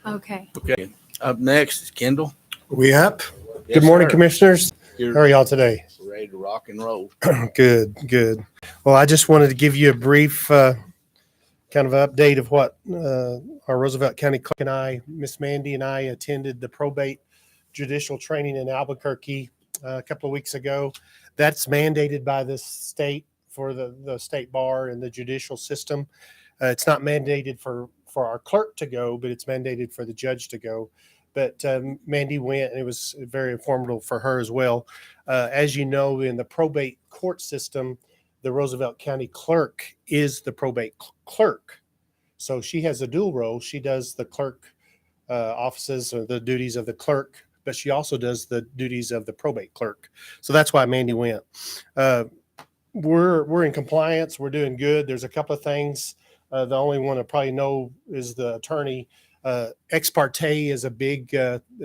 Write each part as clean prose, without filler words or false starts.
Okay. Okay. Up next is Kendall. We up? Yes, Good morning, sir. commissioners. You're How are y'all today? ready to rock and roll. Good, good. Well, I just wanted to give you a brief kind of update of what our Roosevelt County clerk and I, Miss Mandy and I, attended the probate judicial training in Albuquerque a couple of weeks ago. That's mandated by the state for the state bar and the judicial system. It's not mandated for our clerk to go, but it's mandated for the judge to go. But Mandy went, and it was very informative for her as well. As you know, in the probate court system, the Roosevelt County clerk is the probate clerk. So she has a dual role. She does the clerk offices or the duties of the clerk, but she also does the duties of the probate clerk. So that's why Mandy went. We're in compliance. We're doing good. There's a couple of things. The only one I probably know is the attorney. Ex parte is a big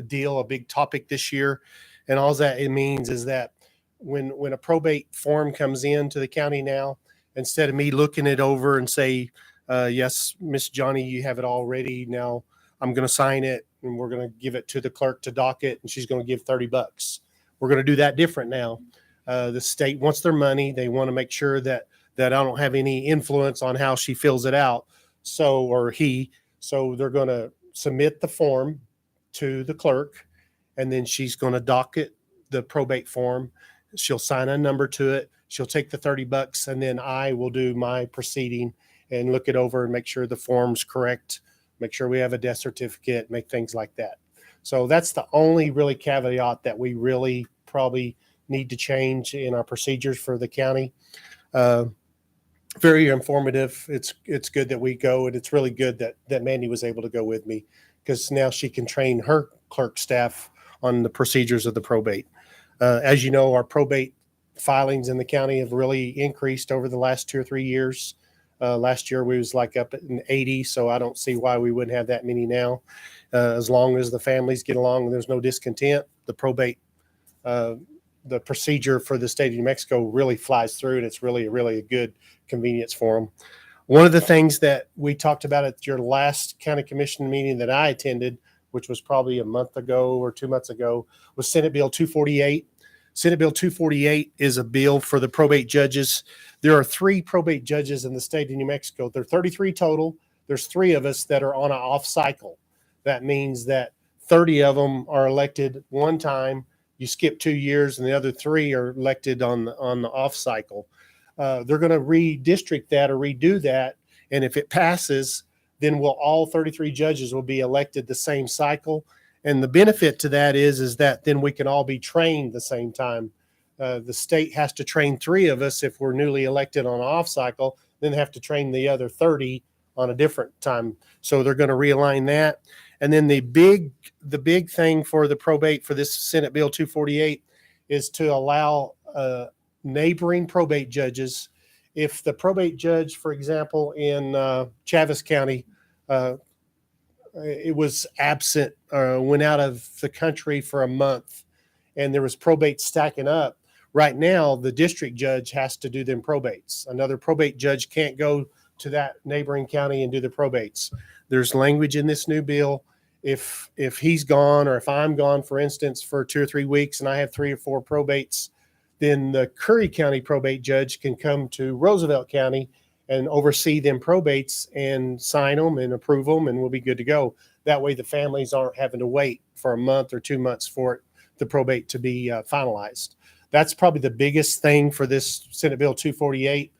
deal, a big topic this year. And all that it means is that when a probate form comes in to the county now, instead of me looking it over and say, yes, Miss Johnny, you have it all ready. Now I'm going to sign it and we're going to give it to the clerk to dock it, and she's going to give $30. We're going to do that different now. The state wants their money. They want to make sure that I don't have any influence on how she fills it out. So they're going to submit the form to the clerk, and then she's going to docket the probate form. She'll sign a number to it. She'll take the $30, and then I will do my proceeding and look it over and make sure the form's correct, make sure we have a death certificate, make things like that. So that's the only really caveat that we really probably need to change in our procedures for the county. Very informative. It's good that we go, and it's really good that Mandy was able to go with me, because now she can train her clerk staff on the procedures of the probate. As you know, our probate filings in the county have really increased over the last 2 or 3 years. Last year we was like up in 80, so I don't see why we wouldn't have that many now. As long as the families get along and there's no discontent, the probate the procedure for the state of New Mexico really flies through, and it's really a good convenience for them. One of the things that we talked about at your last county commission meeting that I attended, which was probably a month ago or 2 months ago, was Senate Bill 248. Senate Bill 248 is a bill for the probate judges. There are 3 probate judges in the state of New Mexico. There are 33 total. There's 3 of us that are on an off cycle. That means that 30 of them are elected one time. You skip 2 years, and the other 3 are elected on the off cycle. They're going to redistrict that or redo that, and if it passes, then all 33 judges will be elected the same cycle. And the benefit to that is that then we can all be trained the same time. The state has to train 3 of us if we're newly elected on an off cycle, then have to train the other 30 on a different time. So they're going to realign that. And then the big thing for the probate for this Senate Bill 248 is to allow neighboring probate judges. If the probate judge, for example, in Chaves County, it was absent, went out of the country for a month, and there was probate stacking up. Right now, the district judge has to do them probates. Another probate judge can't go to that neighboring county and do the probates. There's language in this new bill. If he's gone, or if I'm gone, for instance, for 2 or 3 weeks, and I have 3 or 4 probates, then the Curry County probate judge can come to Roosevelt County and oversee them probates and sign them and approve them, and we'll be good to go. That way the families aren't having to wait for a month or 2 months for the probate to be finalized. That's probably the biggest thing for this Senate Bill 248.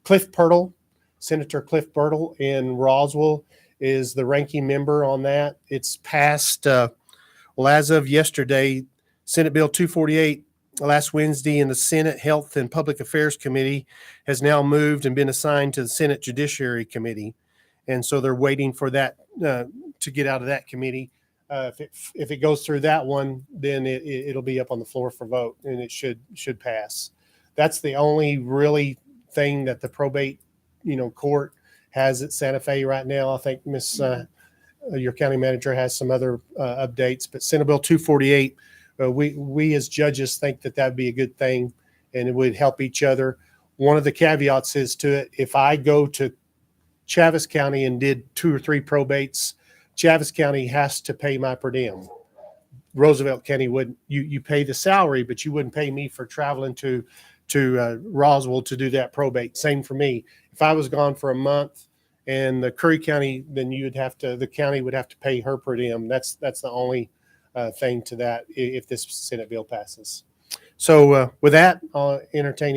Cliff Pirtle, Senator Cliff Pirtle in Roswell, is the ranking member on that. It's passed, as of yesterday, Senate Bill 248 last Wednesday in the Senate Health and Public Affairs Committee has now moved and been assigned to the Senate Judiciary Committee. And so they're waiting for that to get out of that committee. If it goes through that one, then it'll be up on the floor for vote, and it should pass. That's the only really thing that the probate, court has at Santa Fe right now. I think your county manager has some other updates, but Senate Bill 248, we as judges think that would be a good thing, and it would help each other. One of the caveats is to it, if I go to Chaves County and did 2 or 3 probates, Chaves County has to pay my per diem. Roosevelt County wouldn't. You pay the salary, but you wouldn't pay me for traveling to Roswell to do that probate. Same for me. If I was gone for a month and the Curry County, then the county would have to pay her per diem. That's the only thing to that if this Senate bill passes. So with that, I'll entertain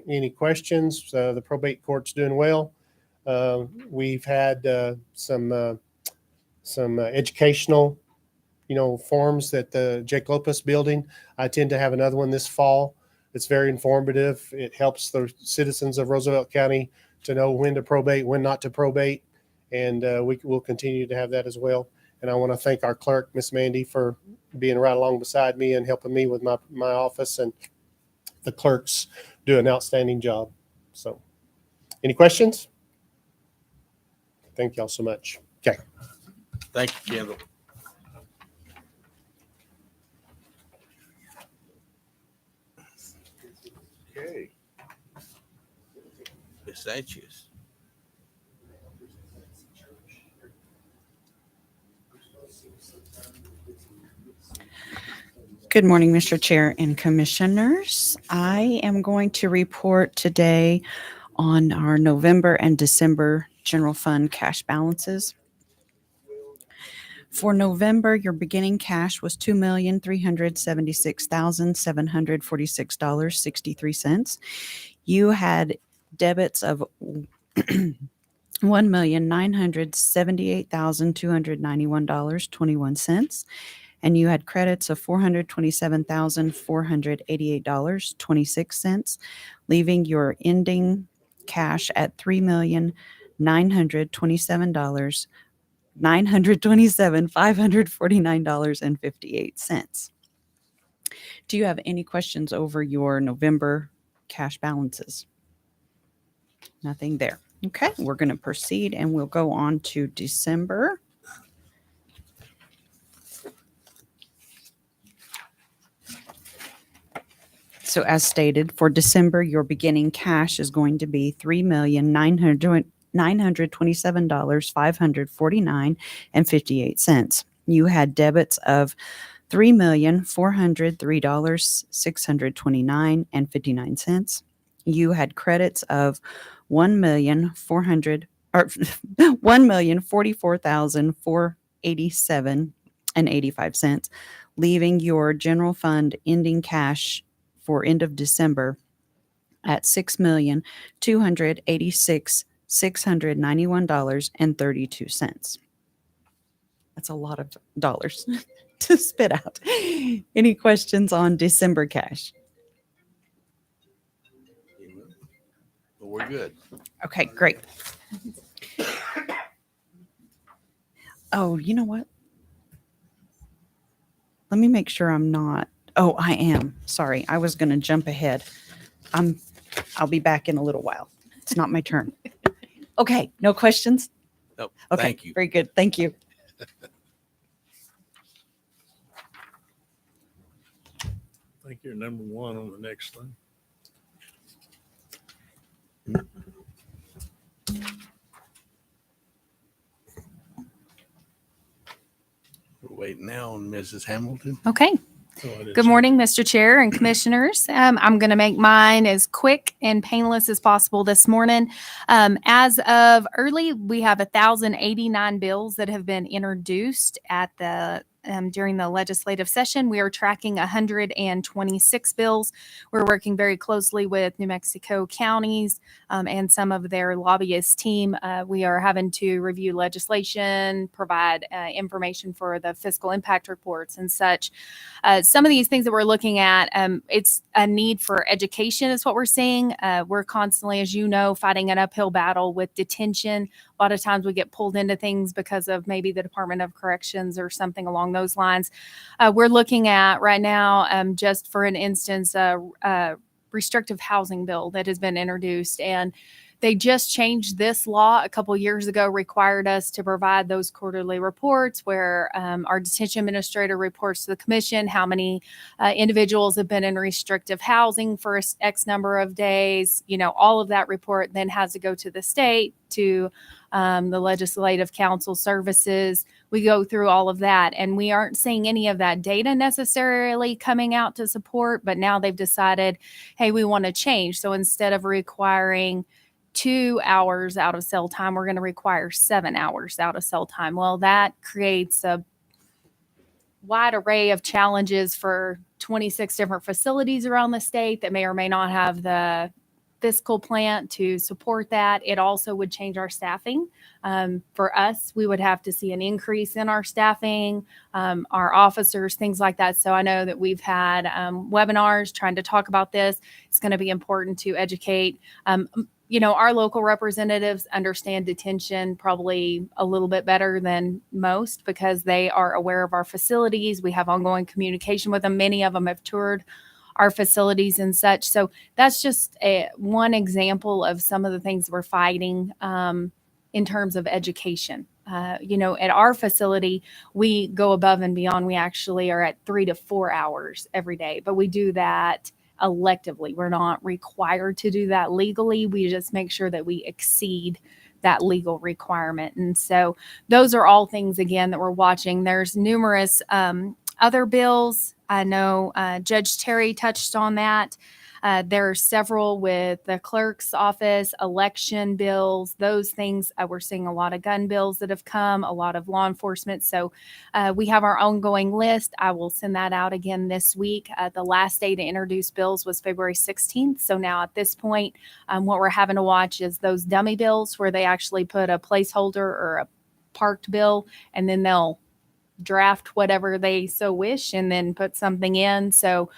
any questions. The probate court's doing well. We've had some educational, forums that the Jake Lopez building. I tend to have another one this fall. It's very informative. It helps the citizens of Roosevelt County to know when to probate, when not to probate, and we will continue to have that as well. And I want to thank our clerk, Miss Mandy, for being right along beside me and helping me with my office, and the clerks do an outstanding job. So, any questions? Thank y'all so much. Okay. Thank you, Kendall. Okay. Miss Sanchez. Good morning, Mr. Chair and Commissioners. I am going to report today on our November and December general fund cash balances. For November, your beginning cash was $2,376,746.63. You had debits of $1,978,291.21. And you had credits of $427,488.26, leaving your ending cash at $3,927,549.58. Do you have any questions over your November cash balances? Nothing there. Okay, we're going to proceed and we'll go on to December. So as stated, for December, your beginning cash is going to be $3,927,549.58. You had debits of $3,403,629.59. You had credits of $1,044,487.85, leaving your general fund ending cash for end of December at $6,286,691.32. That's a lot of dollars to spit out. Any questions on December cash? We're good. Okay, great. Oh, you know what? Let me make sure I'm not. Oh, I am. Sorry. I was going to jump ahead. I'll be back in a little while. It's not my turn. Okay. No questions? Nope. Okay. Thank you. Very good. Thank you. I think you're number one on the next thing. We're waiting now on Mrs. Hamilton. Okay. Oh, I didn't Good see morning, Mr. Chair and Commissioners. I'm going to make mine as quick and painless as possible this morning. As of early, we have 1,089 bills that have been introduced at the during the legislative session. We are tracking 126 bills. We're working very closely with New Mexico counties and some of their lobbyist team. We are having to review legislation, provide information for the fiscal impact reports and such. Some of these things that we're looking at, it's a need for education is what we're seeing. We're constantly, as you know, fighting an uphill battle with detention. A lot of times we get pulled into things because of maybe the Department of Corrections or something along those lines. We're looking at right now, just for an instance, a restrictive housing bill that has been introduced. And They just changed this law a couple years ago, required us to provide those quarterly reports where our detention administrator reports to the commission how many individuals have been in restrictive housing for X number of days. All of that report then has to go to the state, to the Legislative Council services. We go through all of that, and we aren't seeing any of that data necessarily coming out to support, but now they've decided, hey, we want to change. So instead of requiring 2 hours out of cell time, we're going to require 7 hours out of cell time. Well, that creates a wide array of challenges for 26 different facilities around the state that may or may not have the fiscal plant to support that. It also would change our staffing. For us, we would have to see an increase in our staffing, our officers, things like that. So I know that we've had webinars trying to talk about this. It's going to be important to educate. Our local representatives understand detention probably a little bit better than most because they are aware of our facilities. We have ongoing communication with them. Many of them have toured our facilities and such. So that's just one example of some of the things we're fighting in terms of education. At our facility, we go above and beyond. We actually are at 3 to 4 hours every day, but we do that electively. We're not required to do that legally. We just make sure that we exceed that legal requirement. And so those are all things, again, that we're watching. There's numerous other bills. I know Judge Terry touched on that. There are several with the clerk's office, election bills, those things. We're seeing a lot of gun bills that have come, a lot of law enforcement. So we have our ongoing list. I will send that out again this week. The last day to introduce bills was February 16th. So now at this point, what we're having to watch is those dummy bills where they actually put a placeholder or a parked bill, and then they'll draft whatever they so wish and then put something in. So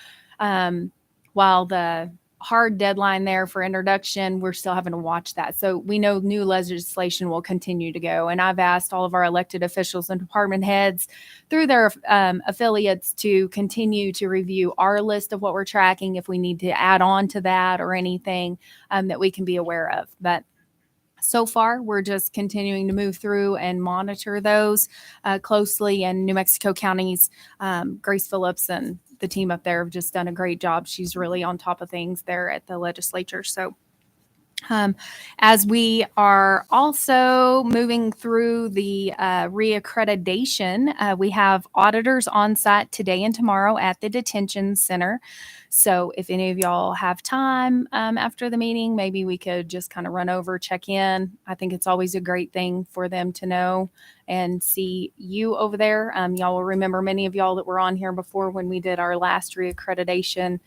while the hard deadline there for introduction, we're still having to watch that. So we know new legislation will continue to go. And I've asked all of our elected officials and department heads through their affiliates to continue to review our list of what we're tracking, if we need to add on to that or anything that we can be aware of. But so far, we're just continuing to move through and monitor those closely. And New Mexico County's Grace Phillips and the team up there have just done a great job. She's really on top of things there at the legislature. So as we are also moving through the reaccreditation, we have auditors on site today and tomorrow at the detention center. So if any of y'all have time after the meeting, maybe we could just kind of run over, check in. I think it's always a great thing for them to know and see you over there. Y'all will remember, many of y'all that were on here before when we did our last reaccreditation,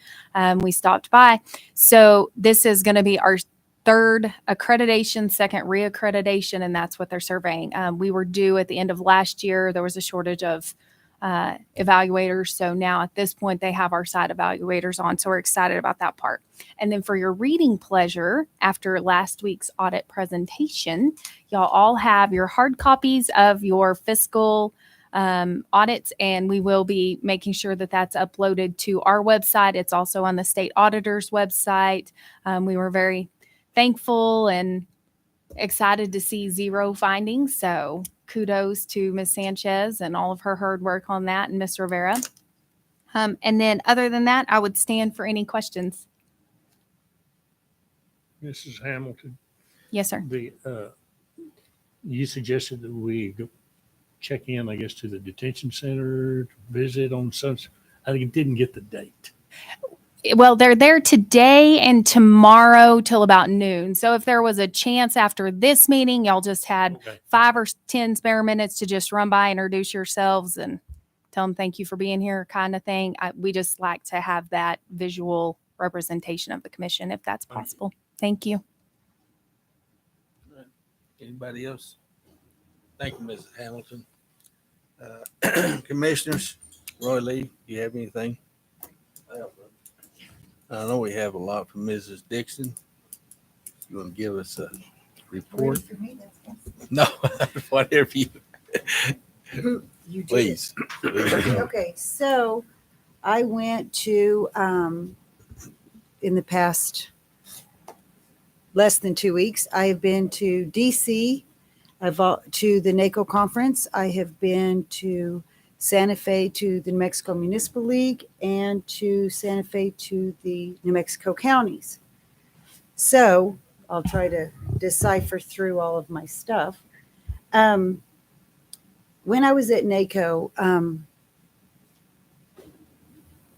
we stopped by. So this is going to be our third accreditation, second reaccreditation, and that's what they're surveying. We were due at the end of last year. There was a shortage of evaluators. So now at this point, they have our site evaluators on. So we're excited about that part. And then for your reading pleasure, after last week's audit presentation, y'all all have your hard copies of your fiscal audits, and we will be making sure that that's uploaded to our website. It's also on the state auditor's website. We were very thankful and excited to see 0 findings. So kudos to Ms. Sanchez and all of her hard work on that, and Ms. Rivera. And then other than that, I would stand for any questions. Mrs. Hamilton, Yes, sir. you suggested that we go check in, I guess, to the detention center to visit on such. I didn't get the date. Well, they're there today and tomorrow till about noon. So if there was a chance after this meeting, y'all just had Okay. 5 or 10 spare minutes to just run by, introduce yourselves, and tell them thank you for being here, kind of thing. We just like to have that visual representation of the commission, if that's Thank you. possible. Thank you. Anybody else? Thank you, Mrs. Hamilton. Commissioners, Roy Lee, you have anything? I know we have a lot from Mrs. Dixon. You want to give us a report? No, whatever you, You do. please. Okay, so I went to, in the past less than 2 weeks. I have been to DC, to the NACO conference. I have been to Santa Fe to the New Mexico Municipal League and to Santa Fe to the New Mexico counties. So I'll try to decipher through all of my stuff. When I was at NACO,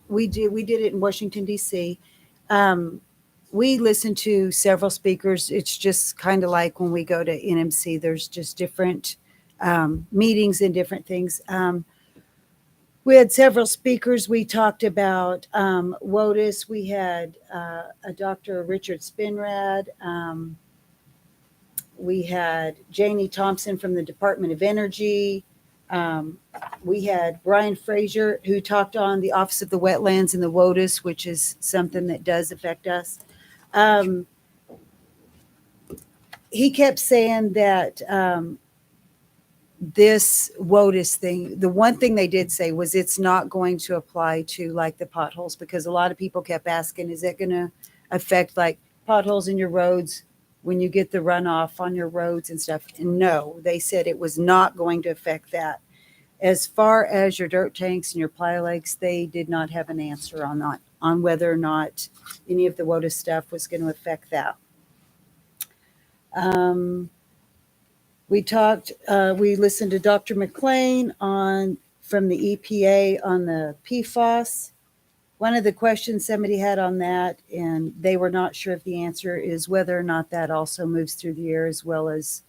we did it in Washington, D.C. We listened to several speakers. It's just kind of like when we go to NMC, there's just different meetings and different things. We had several speakers. We talked about WOTUS. We had a Dr. Richard Spinrad. We had Janie Thompson from the Department of Energy. We had Brian Frazier, who talked on the Office of the Wetlands and the WOTUS, which is something that does affect us. He kept saying that this WOTUS thing, the one thing they did say was it's not going to apply to like the potholes, because a lot of people kept asking, is it going to affect like potholes in your roads when you get the runoff on your roads and stuff? And no, they said it was not going to affect that. As far as your dirt tanks and your plyo lakes, they did not have an answer on that, on whether or not any of the WOTUS stuff was going to affect that. We listened to Dr. McLean from the EPA on the PFAS. One of the questions somebody had on that, and they were not sure if the answer is whether or not that also moves through the air as well as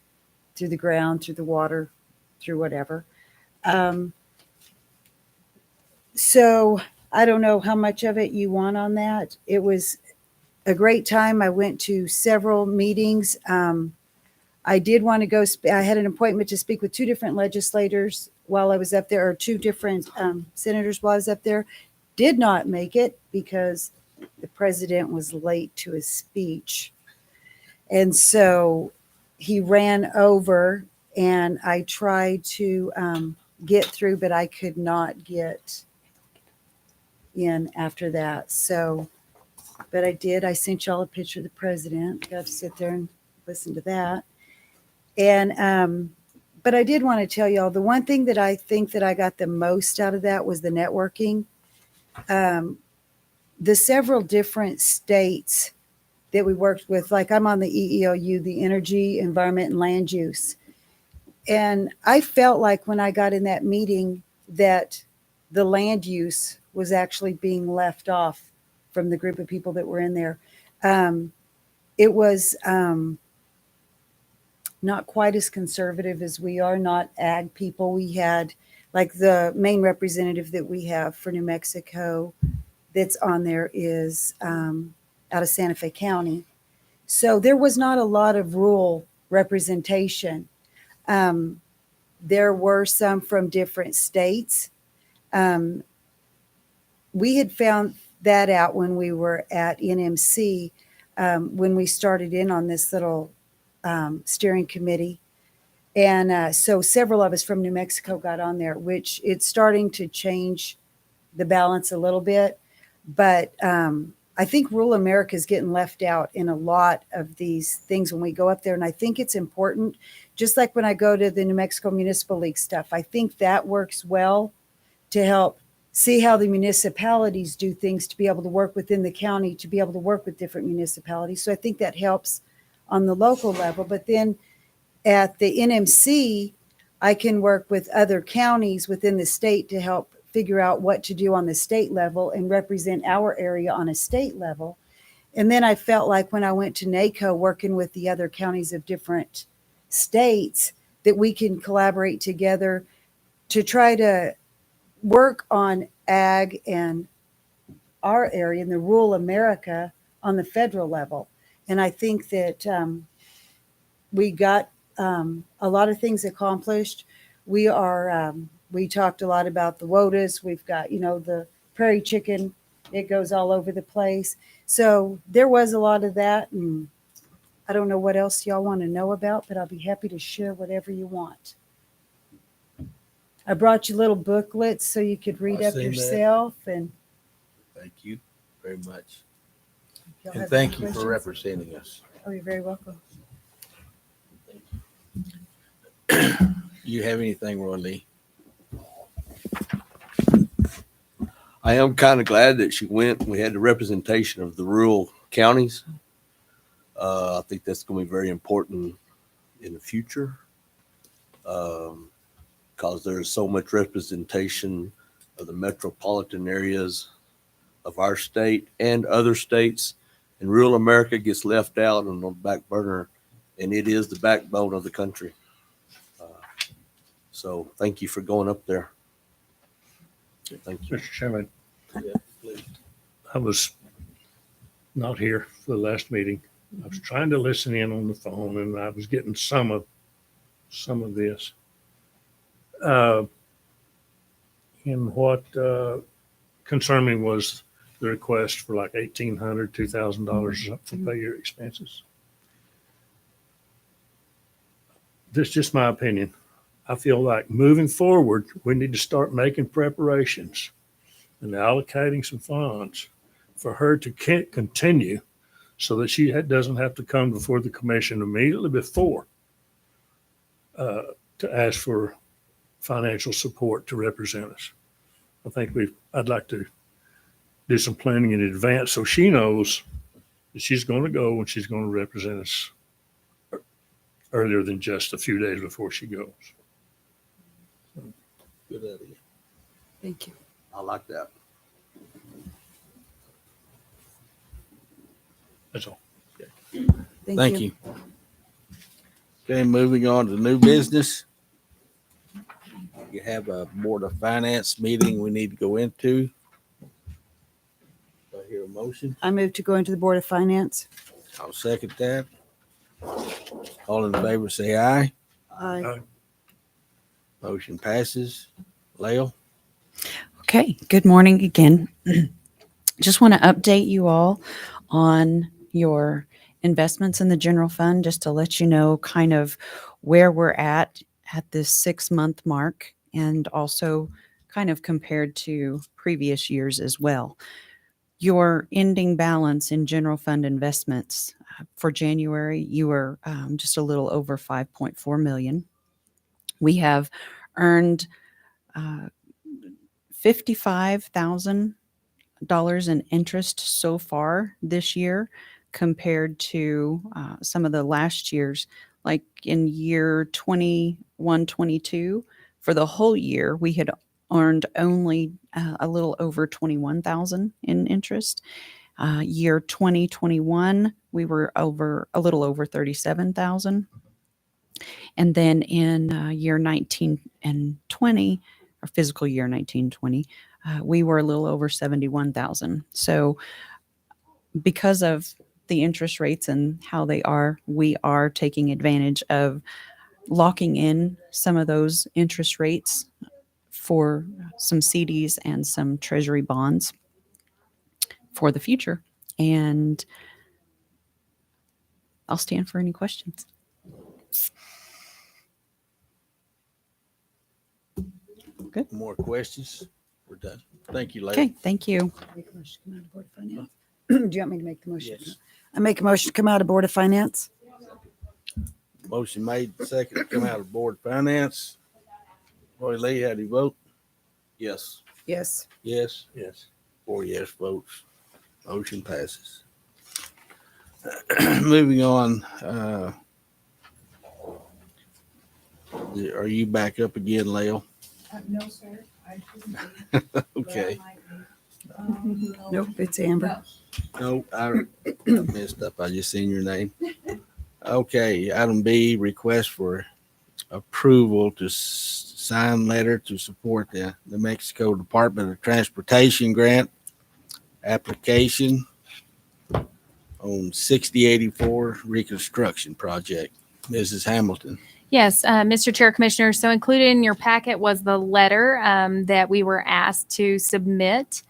through the ground, through the water, through whatever. So I don't know how much of it you want on that. It was a great time. I went to several meetings. I did want to go. I had an appointment to speak with two different legislators while I was up there, or two different senators while I was up there. Did not make it because the president was late to his speech. And so he ran over, and I tried to get through, but I could not get in after that. So, but I did. I sent y'all a picture of the president. Got to sit there and listen to that. And, but I did want to tell y'all, the one thing that I think that I got the most out of that was the networking. The several different states that we worked with, like I'm on the EEOU, the Energy, Environment, and Land Use. And I felt like when I got in that meeting that the land use was actually being left off from the group of people that were in there. It was not quite as conservative as we are, not ag people. We had like the main representative that we have for New Mexico that's on there is out of Santa Fe County. So there was not a lot of rural representation. There were some from different states. We had found that out when we were at NMC, when we started in on this little steering committee. And so several of us from New Mexico got on there, which it's starting to change the balance a little bit. But I think rural America is getting left out in a lot of these things when we go up there. And I think it's important, just like when I go to the New Mexico Municipal League stuff, I think that works well to help see how the municipalities do things, to be able to work within the county, to be able to work with different municipalities. So I think that helps on the local level. But then at the NMC, I can work with other counties within the state to help figure out what to do on the state level and represent our area on a state level. And then I felt like when I went to NACO, working with the other counties of different states, that we can collaborate together to try to work on ag and our area in the rural America on the federal level. And I think that we got a lot of things accomplished. We talked a lot about the WOTUS. We've got, the prairie chicken. It goes all over the place. So there was a lot of that. And I don't know what else y'all want to know about, but I'll be happy to share whatever you want. I brought you little booklets so you could read I've up seen that. yourself. And Thank you very much. y'all And have thank any you for questions? representing us. Oh, you're very welcome. You have anything, Roy Lee? I am kind of glad that she went. We had the representation of the rural counties. I think that's going to be very important in the future because there's so much representation of the metropolitan areas of our state and other states, and rural America gets left out on the back burner, and it is the backbone of the country. So thank you for going up there. Thank you. Mr. Chairman, Yeah, please. I was not here for the last meeting. I was trying to listen in on the phone and I was getting some of this. And what concerned me was the request for like $1,800, $2,000 for pay your expenses. This is just my opinion. I feel like moving forward, we need to start making preparations and allocating some funds for her to continue so that she doesn't have to come before the commission immediately before to ask for financial support to represent us. I think I'd like to do some planning in advance so she knows that she's going to go and she's going to represent us earlier than just a few days before she goes. Good idea. Thank you. I like that. That's all. Thank you. Okay, moving on to new business. You have a Board of Finance meeting we need to go into. Do I hear a motion? I move to go into the Board of Finance. I'll second that. All in favor, say aye. Aye. Motion passes. Lael? Okay, good morning again. Just want to update you all on your investments in the general fund, just to let you know kind of where we're at this 6-month mark, and also kind of compared to previous years as well. Your ending balance in general fund investments for January, you were just a little over 5.4 million. We have earned $55,000 in interest so far this year, compared to some of the last years, like in year 21, 22. For the whole year, we had earned only a little over 21,000 in interest. Year 2021, we were a little over 37,000. And then in year 19 and 20, or fiscal year 1920, we were a little over 71,000. So because of the interest rates and how they are, we are taking advantage of locking in some of those interest rates for some CDs and some treasury bonds for the future. And I'll stand for any questions. More questions? We're done. Thank you, Lael. Okay, thank you. Make a motion to come out of Board of Finance. Do you want me to make the motion? Yes. I make a motion to come out of Board of Finance. Motion made, second to come out of Board of Finance. Roy Lee, how do you vote? Yes. Yes. Yes. Yes. 4 yes votes. Motion passes. Moving on. Are you back up again, Lael? No, sir. I shouldn't be. Okay. Nope, it's Amber. No, I messed up. I just seen your name. Okay, item B, request for approval to sign letter to support the New Mexico Department of Transportation grant application on 6084 reconstruction project. Mrs. Hamilton. Yes, Mr. Chair, Commissioners. So included in your packet was the letter that we were asked to submit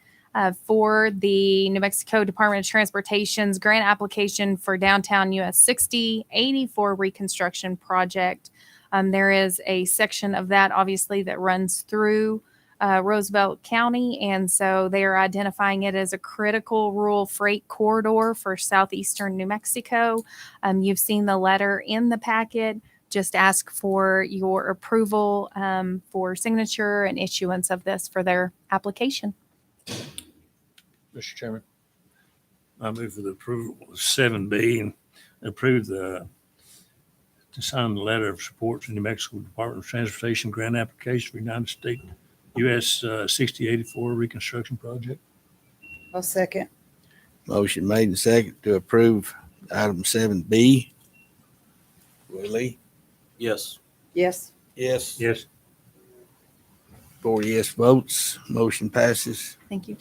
for the New Mexico Department of Transportation's grant application for downtown US 6084 reconstruction project. There is a section of that, obviously, that runs through Roosevelt County. And so they are identifying it as a critical rural freight corridor for southeastern New Mexico. You've seen the letter in the packet. Just ask for your approval for signature and issuance of this for their application. Mr. Chairman, I move for the approval of 7B and approve to sign the letter of support to New Mexico Department of Transportation grant application for United States US 6084 reconstruction project. I'll second. Motion made and second to approve item 7B. Roy Lee? Yes. Yes. Yes. Yes. 4 yes votes. Motion passes. Thank you.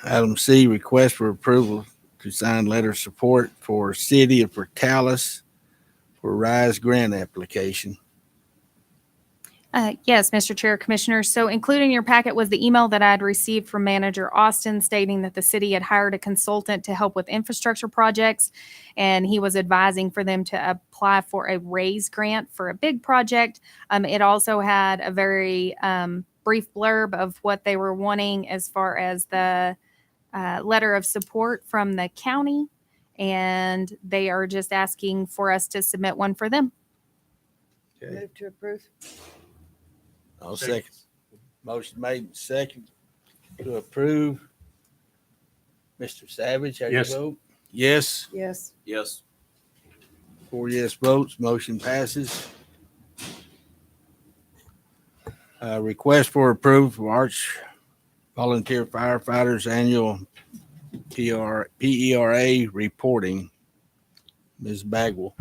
Item C, request for approval to sign letter of support for City of Portales for RISE grant application. Yes, Mr. Chair, Commissioners. So included in your packet was the email that I had received from Manager Austin stating that the city had hired a consultant to help with infrastructure projects, and he was advising for them to apply for a RAISE grant for a big project. It also had a very brief blurb of what they were wanting as far as the letter of support from the county, and they are just asking for us to submit one for them. Okay, Move to approve. I'll second. Motion made and second to approve. Mr. Savage, how do you Yes. vote? Yes. Yes. Yes. 4 yes votes. Motion passes. Request for approval for Arch Volunteer Firefighters Annual PERA reporting. Ms. Bagwell.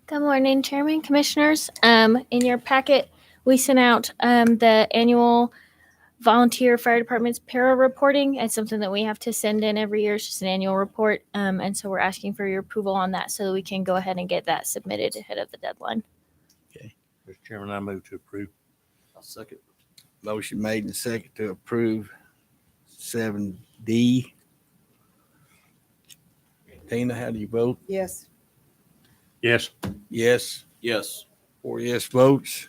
Good morning, Chairman, Commissioners. In your packet, we sent out the annual volunteer fire department's para reporting. It's something that we have to send in every year. It's just an annual report. And so we're asking for your approval on that so that we can go ahead and get that submitted ahead of the deadline. Mr. Chairman, I move to approve. I'll second. Motion made and second to approve 7D. Tina, how do you vote? Yes. Yes. Yes. Yes. 4 yes votes.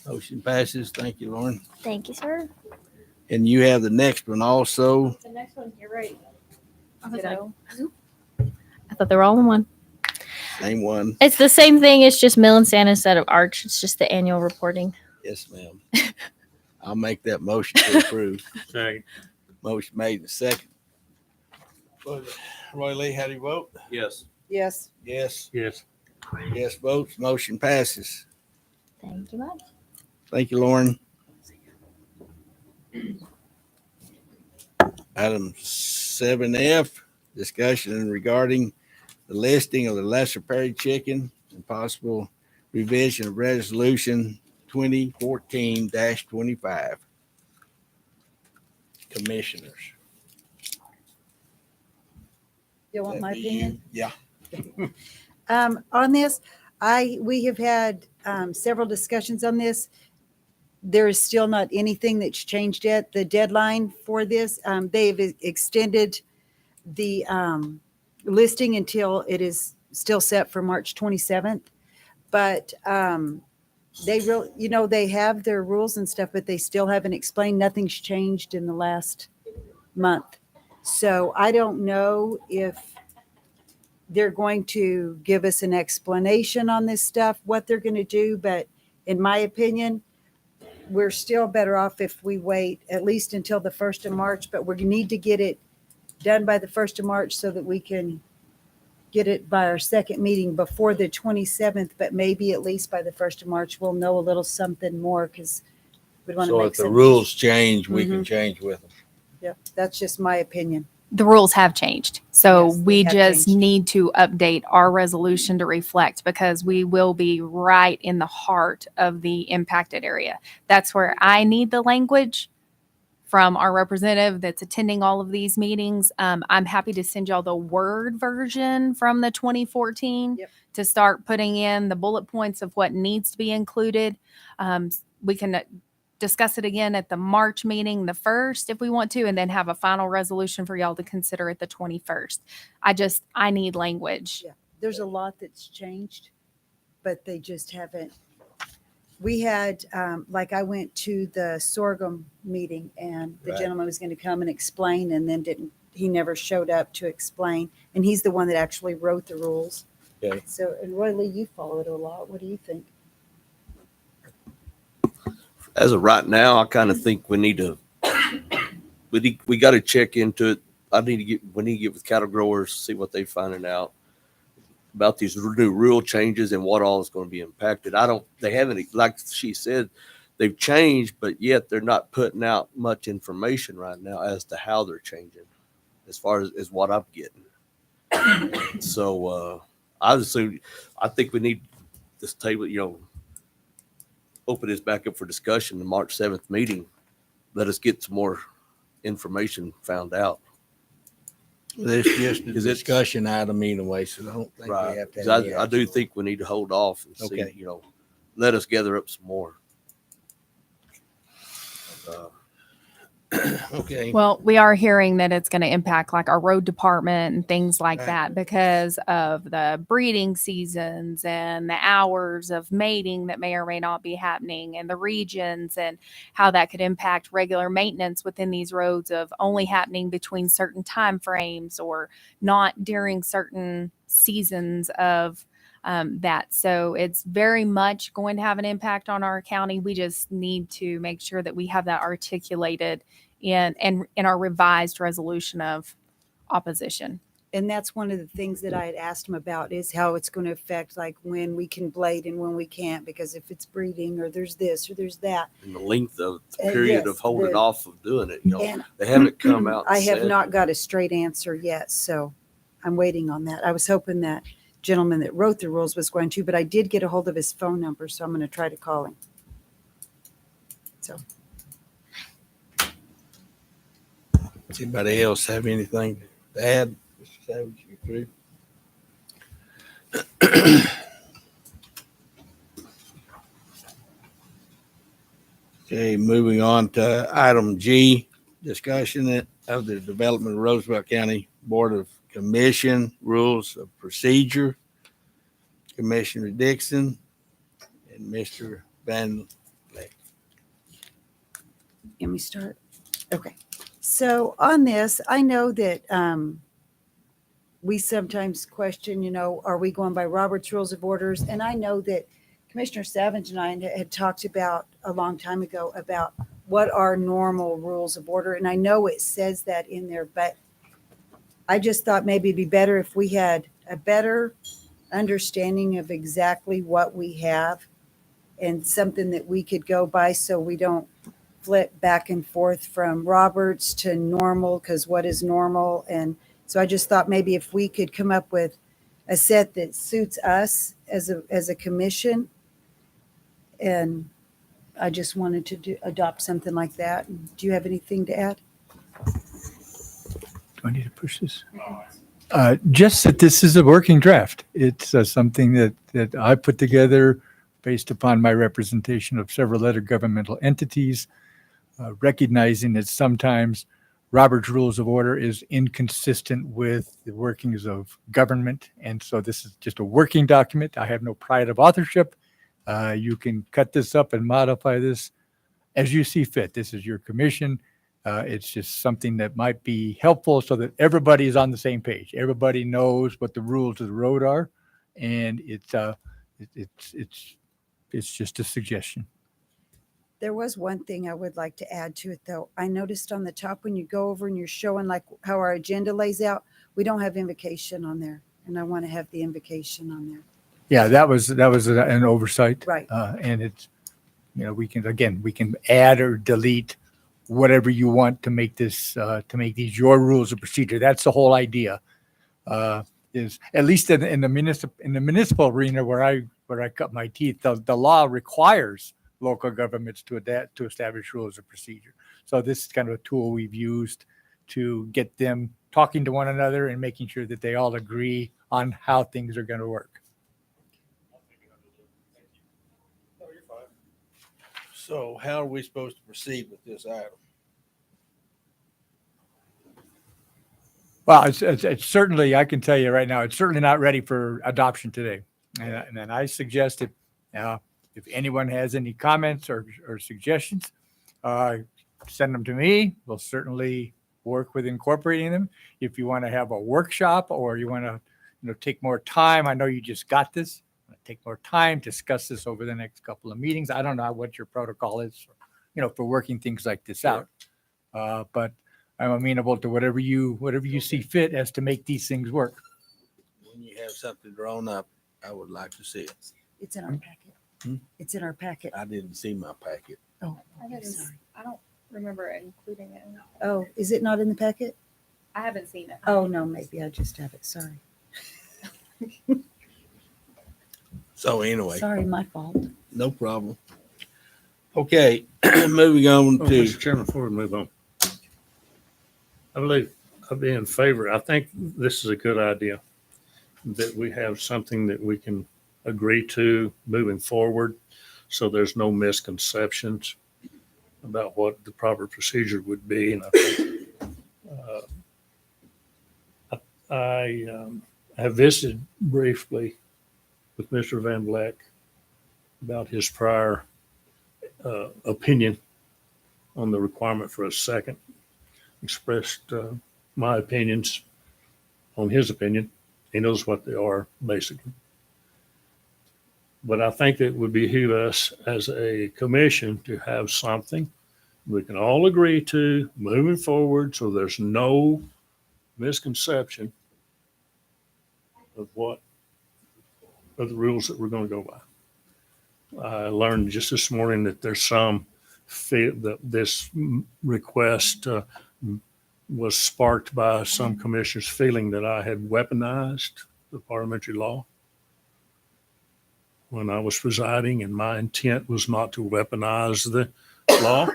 Motion passes. Thank you, Lauren. Thank you, sir. And you have the next one also. The next one, you're right. I was Did I- like, I thought they were all in one. Same one. It's the same thing. It's just Mill and Sand instead of Arch. It's just the annual reporting. Yes, ma'am. I'll make that motion to approve. Second. Motion made and second. Roy Lee, how do you vote? Yes. Yes. Yes. Yes. Yes votes. Motion passes. Thank you much. Thank you, Lauren. Item 7F, discussion regarding the listing of the Lesser Prairie chicken and possible revision of resolution 2014-25. Commissioners. You want my That'd be opinion? you. Yeah. On this, we have had several discussions on this. There is still not anything that's changed yet. The deadline for this, they've extended the listing until it is still set for March 27th. But they they have their rules and stuff, but they still haven't explained. Nothing's changed in the last month. So I don't know if they're going to give us an explanation on this stuff, what they're going to do. But in my opinion, we're still better off if we wait at least until the 1st of March, but we need to get it done by the 1st of March so that we can get it by our second meeting before the 27th, but maybe at least by the 1st of March, we'll know a little something more because we want to So make if the some. rules change, we can change with them. Yeah, that's just my opinion. The rules have changed. So Yes, they we have just changed. need to update our resolution to reflect because we will be right in the heart of the impacted area. That's where I need the language from our representative that's attending all of these meetings. I'm happy to send y'all the Word version from the 2014 Yep. to start putting in the bullet points of what needs to be included. We can discuss it again at the March meeting, the 1st, if we want to, and then have a final resolution for y'all to consider at the 21st. I need language. Yeah. There's a lot that's changed, but they just haven't we had, like I went to the sorghum meeting and the Right. gentleman was going to come and explain and then he never showed up to explain. And he's the one that actually wrote the rules. Okay. So, and Roy Lee, you follow it a lot. What do you think? As of right now, I kind of think we need to, we got to check into it. We need to get with cattle growers, see what they're finding out about these new rule changes and what all is going to be impacted. They haven't, like she said, they've changed, but yet they're not putting out much information right now as to how they're changing, as far as what I'm getting. So, I think we need this table, open this back up for discussion, the March 7th meeting. Let us get some more information found out. This is just a 'Cause it's- discussion item anyway, so I don't think we Right. have to. 'Cause have any I do action. think we need to hold off and see, Okay. let us gather up some more. Okay. Well, we are hearing that it's going to impact like our road department and things like Right. that because of the breeding seasons and the hours of mating that may or may not be happening and the regions and how that could impact regular maintenance within these roads of only happening between certain time frames or not during certain seasons of that. So it's very much going to have an impact on our county. We just need to make sure that we have that articulated in our revised resolution of opposition. And that's one of the things that I had asked him about is how it's going to affect like when we can blade and when we can't, because if it's breeding or there's this or there's that. And the length of the Uh, period yes, of holding the- off of doing it, And they haven't come out. I and have said- not got a straight answer yet, so I'm waiting on that. I was hoping that gentleman that wrote the rules was going to, but I did get a hold of his phone number, so I'm going to try to call him. So, Does anybody else have anything to add? Mr. Savage, you through? Okay, moving on to item G, discussion of the development of Roosevelt County Board of Commission Rules of Procedure. Commissioner Dixon and Mr. Van Leck. let me start. Okay. So on this, I know that we sometimes question, are we going by Robert's Rules of Orders? And I know that Commissioner Savage and I had talked about a long time ago about what are normal rules of order. And I know it says that in there, but I just thought maybe it'd be better if we had a better understanding of exactly what we have and something that we could go by so we don't flip back and forth from Roberts to normal, because what is normal? And so I just thought maybe if we could come up with a set that suits us as a commission. And I just wanted to adopt something like that. Do you have anything to add? Do I need to push this? Just that this is a working draft. It's something that I put together based upon my representation of several other governmental entities, recognizing that sometimes Robert's Rules of Order is inconsistent with the workings of government. And so this is just a working document. I have no pride of authorship. You can cut this up and modify this as you see fit. This is your commission. It's just something that might be helpful so that everybody is on the same page. Everybody knows what the rules of the road are, and it's just a suggestion. There was one thing I would like to add to it, though. I noticed on the top when you go over and you're showing like how our agenda lays out, we don't have invocation on there, and I want to have the invocation on there. Yeah, that was an oversight. Right. And it's, we can add or delete whatever you want to make this, to make these your rules of procedure. That's the whole idea. Is at least in the municipal arena where I cut my teeth, the law requires local governments to establish rules of procedure. So this is kind of a tool we've used to get them talking to one another and making sure that they all agree on how things are going to work. So how are we supposed to proceed with this item? Well, it's certainly, I can tell you right now, it's certainly not ready for adoption today. And then I suggested, If anyone has any comments or suggestions, send them to me. We'll certainly work with incorporating them. If you want to have a workshop or you want to, take more time, I know you just got this. Take more time, discuss this over the next couple of meetings. I don't know what your protocol is, for working things like this out. But I'm amenable to whatever you see fit as to make these things work. When you have something drawn up, I would like to see it. It's in our packet. Hmm? It's in our packet. I didn't see my packet. Oh, I okay, didn't, sorry. I don't remember including it. Oh, is it not in the packet? I haven't seen it. Oh, no, maybe I just have it. Sorry. So anyway, Sorry, my fault. no problem. Okay, moving on Oh, to, Mr. Chairman, before we move on, I believe I'd be in favor. I think this is a good idea, that we have something that we can agree to moving forward, so there's no misconceptions about what the proper procedure would be. And I think, I have visited briefly with Mr. Van Vleck about his prior opinion on the requirement for a second, expressed my opinions on his opinion. He knows what they are, basically. But I think it would behoove us as a commission to have something we can all agree to moving forward, so there's no misconception of the rules that we're going to go by. I learned just this morning that there's some feel that this request was sparked by some commissioners feeling that I had weaponized the parliamentary law when I was presiding, and my intent was not to weaponize the law,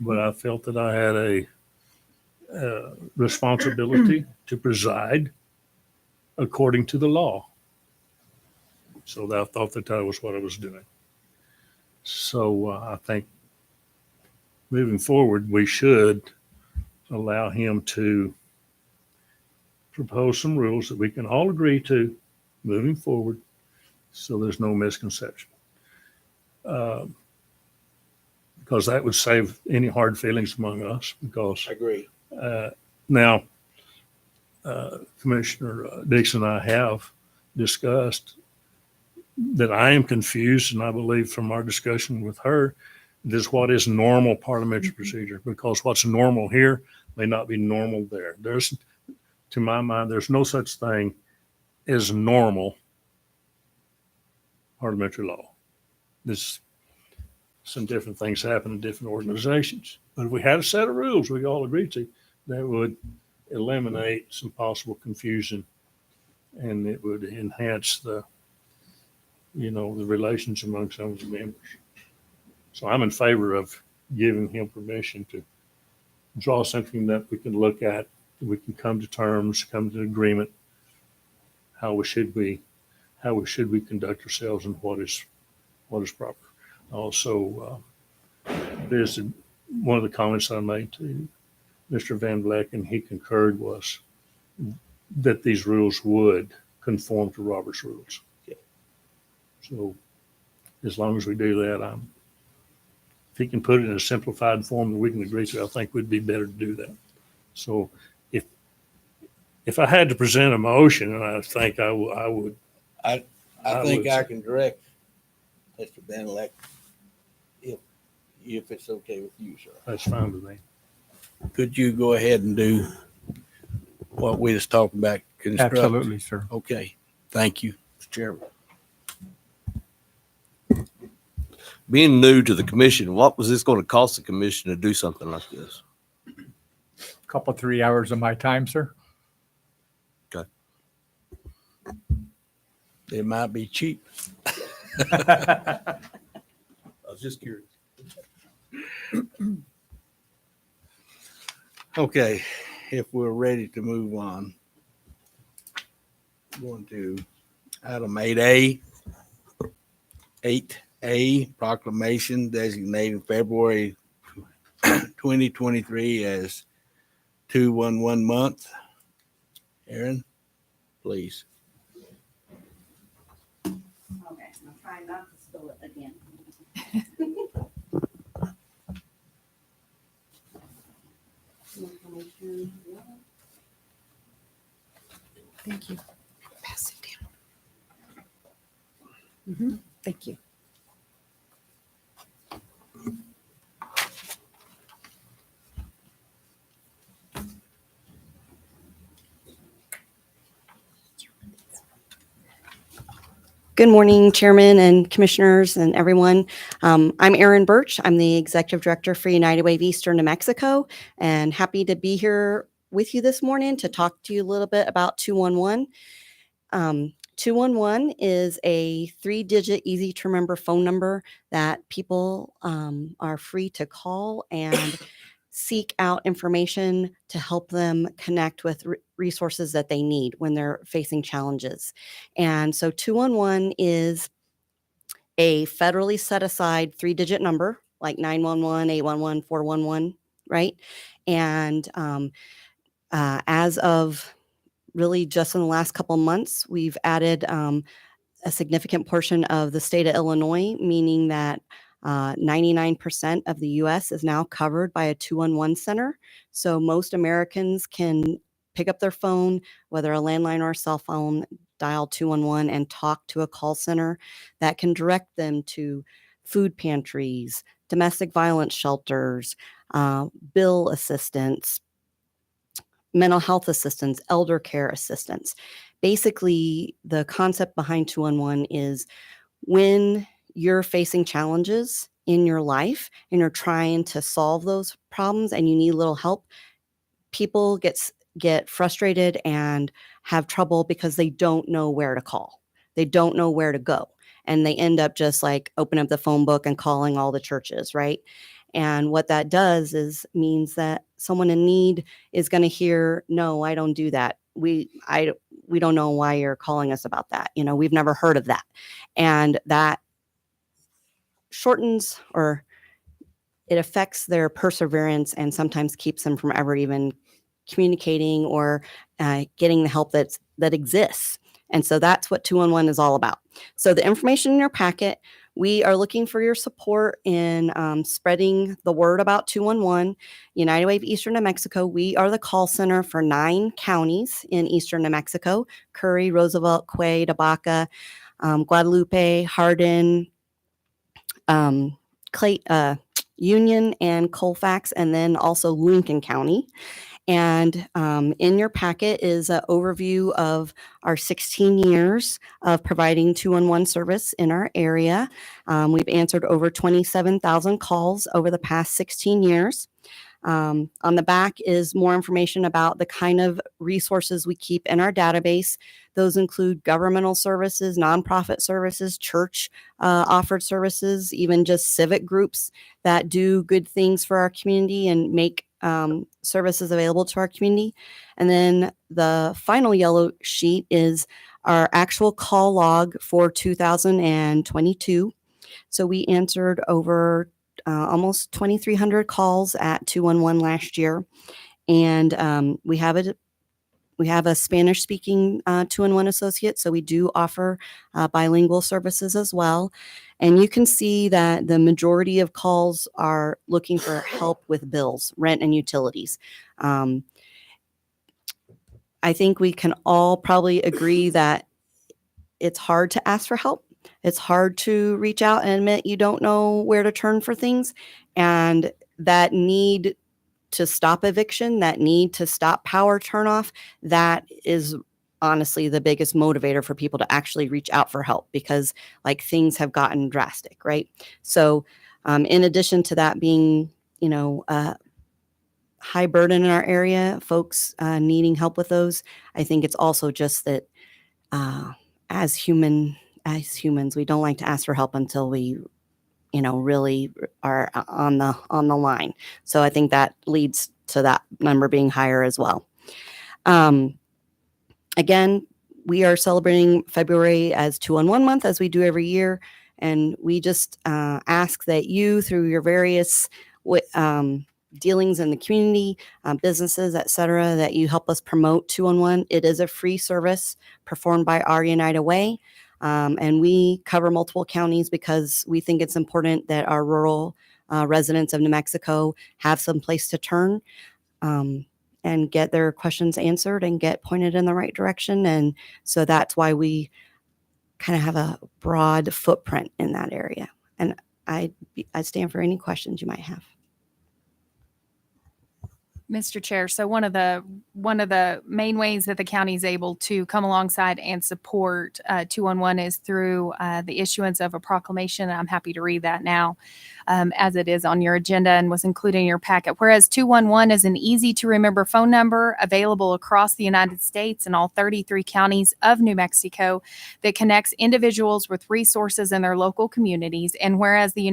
but I felt that I had a responsibility to preside according to the law. So I thought that was what I was doing. So I think moving forward, we should allow him to propose some rules that we can all agree to moving forward, so there's no misconception. Because that would save any hard feelings among us, because I agree. now, Commissioner Dixon and I have discussed that I am confused, and I believe from our discussion with her, this what is normal parliamentary procedure, because what's normal here may not be normal there. To my mind, there's no such thing as normal parliamentary law. Some different things happen in different organizations. But if we had a set of rules we all agree to, that would eliminate some possible confusion, and it would enhance the relations among some of the members. So I'm in favor of giving him permission to draw something that we can look at, we can come to terms, come to agreement, how should we conduct ourselves and what is proper. Also, visited one of the comments I made to Mr. Van Vleck, and he concurred, was that these rules would conform to Robert's rules. So as long as we do that, if he can put it in a simplified form that we can agree to, I think we'd be better to do that. So if I had to present a motion, and I think I would. I think I can direct Mr. Van Vleck if it's okay with you, sir. That's fine with me. Could you go ahead and do what we just talked about? Construct? Absolutely, sir. Okay. Thank you, Mr. Chairman. Being new to the commission, what was this going to cost the commission to do something like this? Couple, 3 hours of my time, sir. It might be cheap. I was just curious. Okay, if we're ready to move on. Going to item 8A. 8A, proclamation designating February 2023 as 211 month. Aaron, please. Okay, I'm trying not to spill it again. Thank you. Pass it down. Thank you. Good morning, Chairman and Commissioners and everyone. I'm Erin Birch. I'm the Executive Director for United Way of Eastern New Mexico, and happy to be here with you this morning to talk to you a little bit about 211. 211 is a 3-digit, easy to remember phone number that people are free to call and seek out information to help them connect with resources that they need when they're facing challenges. And so 211 is a federally set aside 3-digit number like 911, 811, 411, right? And as of really just in the last couple of months, we've added a significant portion of the state of Illinois, meaning that 99% of the US is now covered by a 211 center. So most Americans can pick up their phone, whether a landline or a cell phone, dial 211 and talk to a call center that can direct them to food pantries, domestic violence shelters, bill assistance, mental health assistance, elder care assistance. Basically, the concept behind 211 is when you're facing challenges in your life and you're trying to solve those problems and you need a little help, people get frustrated and have trouble because they don't know where to call. They don't know where to go. And they end up just like opening up the phone book and calling all the churches, right? And what that does is means that someone in need is going to hear, no, I don't do that. We don't know why you're calling us about that. You know, we've never heard of that. And that shortens or it affects their perseverance and sometimes keeps them from ever even communicating or getting the help that exists. And so that's what 211 is all about. So the information in your packet, we are looking for your support in spreading the word about 211. United Way of Eastern New Mexico, we are the call center for 9 counties in Eastern New Mexico: Curry, Roosevelt, Quay, Tabaca, Guadalupe, Hardin, Union, and Colfax, and then also Lincoln County. And in your packet is an overview of our 16 years of providing 211 service in our area. We've answered over 27,000 calls over the past 16 years. On the back is more information about the kind of resources we keep in our database. Those include governmental services, nonprofit services, church offered services, even just civic groups that do good things for our community and make services available to our community. And then the final yellow sheet is our actual call log for 2022. So we answered over almost 2,300 calls at 211 last year. And we have a Spanish speaking 211 associate. So we do offer bilingual services as well. And you can see that the majority of calls are looking for help with bills, rent, and utilities. I think we can all probably agree that it's hard to ask for help. It's hard to reach out and admit you don't know where to turn for things. And that need to stop eviction, that need to stop power turnoff, that is honestly the biggest motivator for people to actually reach out for help, because like things have gotten drastic, right? So in addition to that being, you know, high burden in our area, folks needing help with those, I think it's also just that as humans, we don't like to ask for help until we, you know, really are on the line. So I think that leads to that number being higher as well. Again, we are celebrating February as 211 month, as we do every year. And we just ask that you, through your various dealings in the community, businesses, et cetera, that you help us promote 211. It is a free service performed by our United Way. And we cover multiple counties because we think it's important that our rural residents of New Mexico have some place to turn and get their questions answered and get pointed in the right direction. And so that's why we kind of have a broad footprint in that area. And I stand for any questions you might have. Mr. Chair, so one of the main ways that the county is able to come alongside and support 211 is through the issuance of a proclamation. And I'm happy to read that now, as it is on your agenda and was included in your packet. Whereas 211 is an easy to remember phone number available across the United States and all 33 counties of New Mexico that connects individuals with resources in their local communities. And whereas the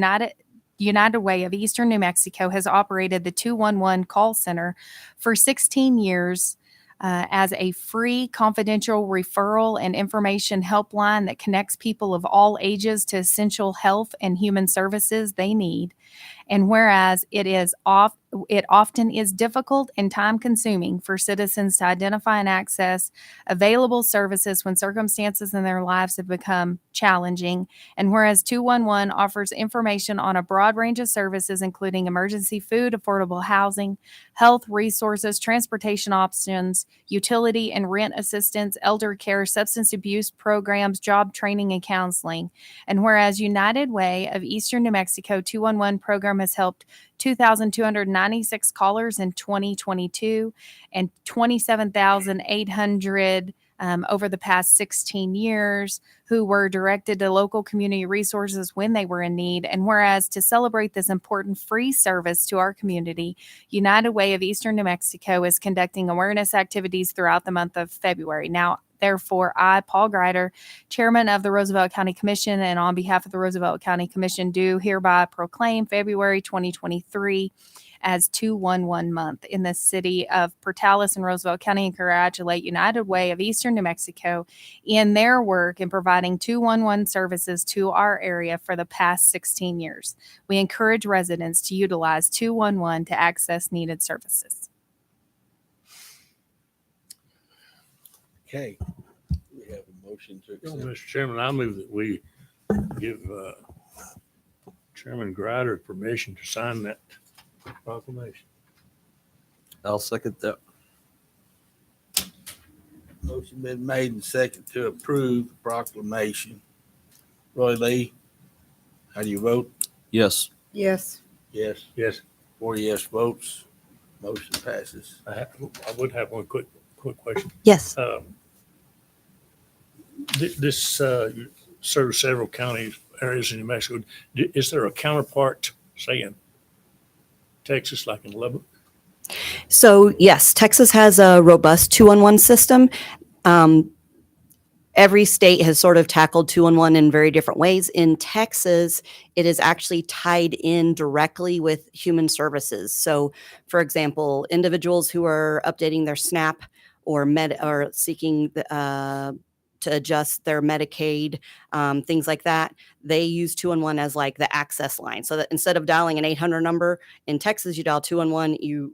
United Way of Eastern New Mexico has operated the 211 call center for 16 years as a free, confidential referral and information helpline that connects people of all ages to essential health and human services they need. And whereas it often is difficult and time-consuming for citizens to identify and access available services when circumstances in their lives have become challenging. And whereas 211 offers information on a broad range of services, including emergency food, affordable housing, health resources, transportation options, utility and rent assistance, elder care, substance abuse programs, job training, and counseling. And whereas United Way of Eastern New Mexico 211 program has helped 2,296 callers in 2022 and 27,800 over the past 16 years who were directed to local community resources when they were in need. And whereas to celebrate this important free service to our community, United Way of Eastern New Mexico is conducting awareness activities throughout the month of February. Now, therefore, I, Paul Greider, Chairman of the Roosevelt County Commission, and on behalf of the Roosevelt County Commission, do hereby proclaim February 2023 as 211 month in the city of Portales and Roosevelt County, and congratulate United Way of Eastern New Mexico in their work in providing 211 services to our area for the past 16 years. We encourage residents to utilize 211 to access needed services. Okay. We have a motion to Well, accept. Mr. Chairman, I move that we give Chairman Greider permission to sign that proclamation. I'll second that. Motion been made and second to approve the proclamation. Roy Lee, how do you vote? Yes. Yes. Yes. Yes, 4 yes votes. Motion passes. I would have one quick question. Yes. This serves several counties, areas in New Mexico. Is there a counterpart, say in Texas, like in Lubbock? So yes, Texas has a robust 211 system. Every state has sort of tackled 211 in very different ways. In Texas, it is actually tied in directly with human services. So, for example, individuals who are updating their SNAP or seeking to adjust their Medicaid, things like that, they use 211 as like the access line. So that instead of dialing an 800 number in Texas, you dial 211,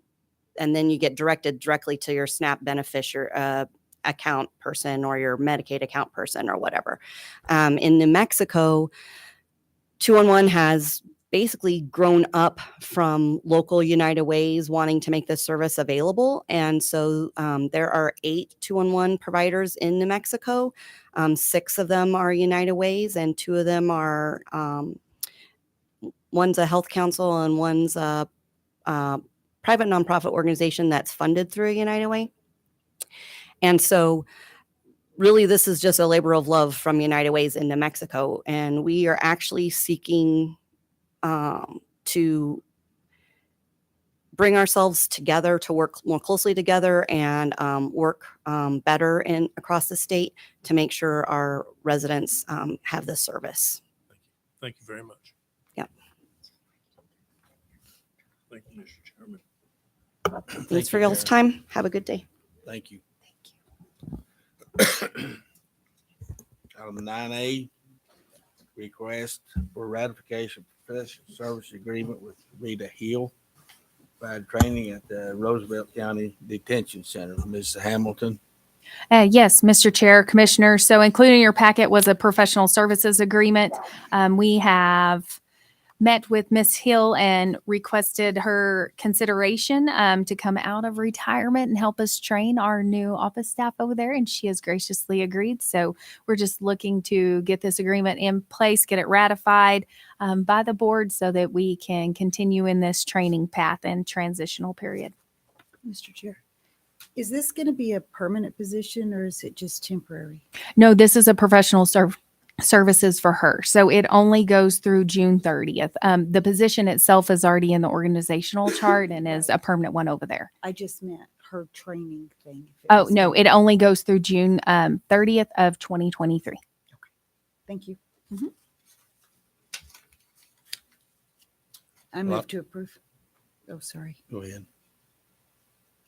and then you get directed directly to your SNAP beneficiary account person or your Medicaid account person or whatever. In New Mexico, 211 has basically grown up from local United Ways wanting to make this service available. And so there are 8 211 providers in New Mexico. 6 of them are United Ways and 2 of them are, one's a health council and one's a private nonprofit organization that's funded through a United Way. And so really this is just a labor of love from United Ways in New Mexico. And we are actually seeking to bring ourselves together to work more closely together and work better across the state to make sure our residents have this service. Thank you very much. Yep. Thank you, Mr. Chairman. Thanks for you, y'all's Karen. time. Have a good day. Thank you. Item 9A, request for ratification of professional service agreement with Rita Hill, provide training at the Roosevelt County Detention Center. Ms. Hamilton. Yes, Mr. Chair, Commissioner. So included in your packet was a professional services agreement. We have met with Ms. Hill and requested her consideration to come out of retirement and help us train our new office staff over there. And she has graciously agreed. So we're just looking to get this agreement in place, get it ratified by the board so that we can continue in this training path and transitional period. Mr. Chair, is this going to be a permanent position or is it just temporary? No, this is a professional services for her. So it only goes through June 30th. The position itself is already in the organizational chart and is a permanent one over there. I just meant her training thing. if it Oh, was- no, it only goes through June 30th of 2023. Thank you. I Well- move to approve. Oh, sorry. Go ahead.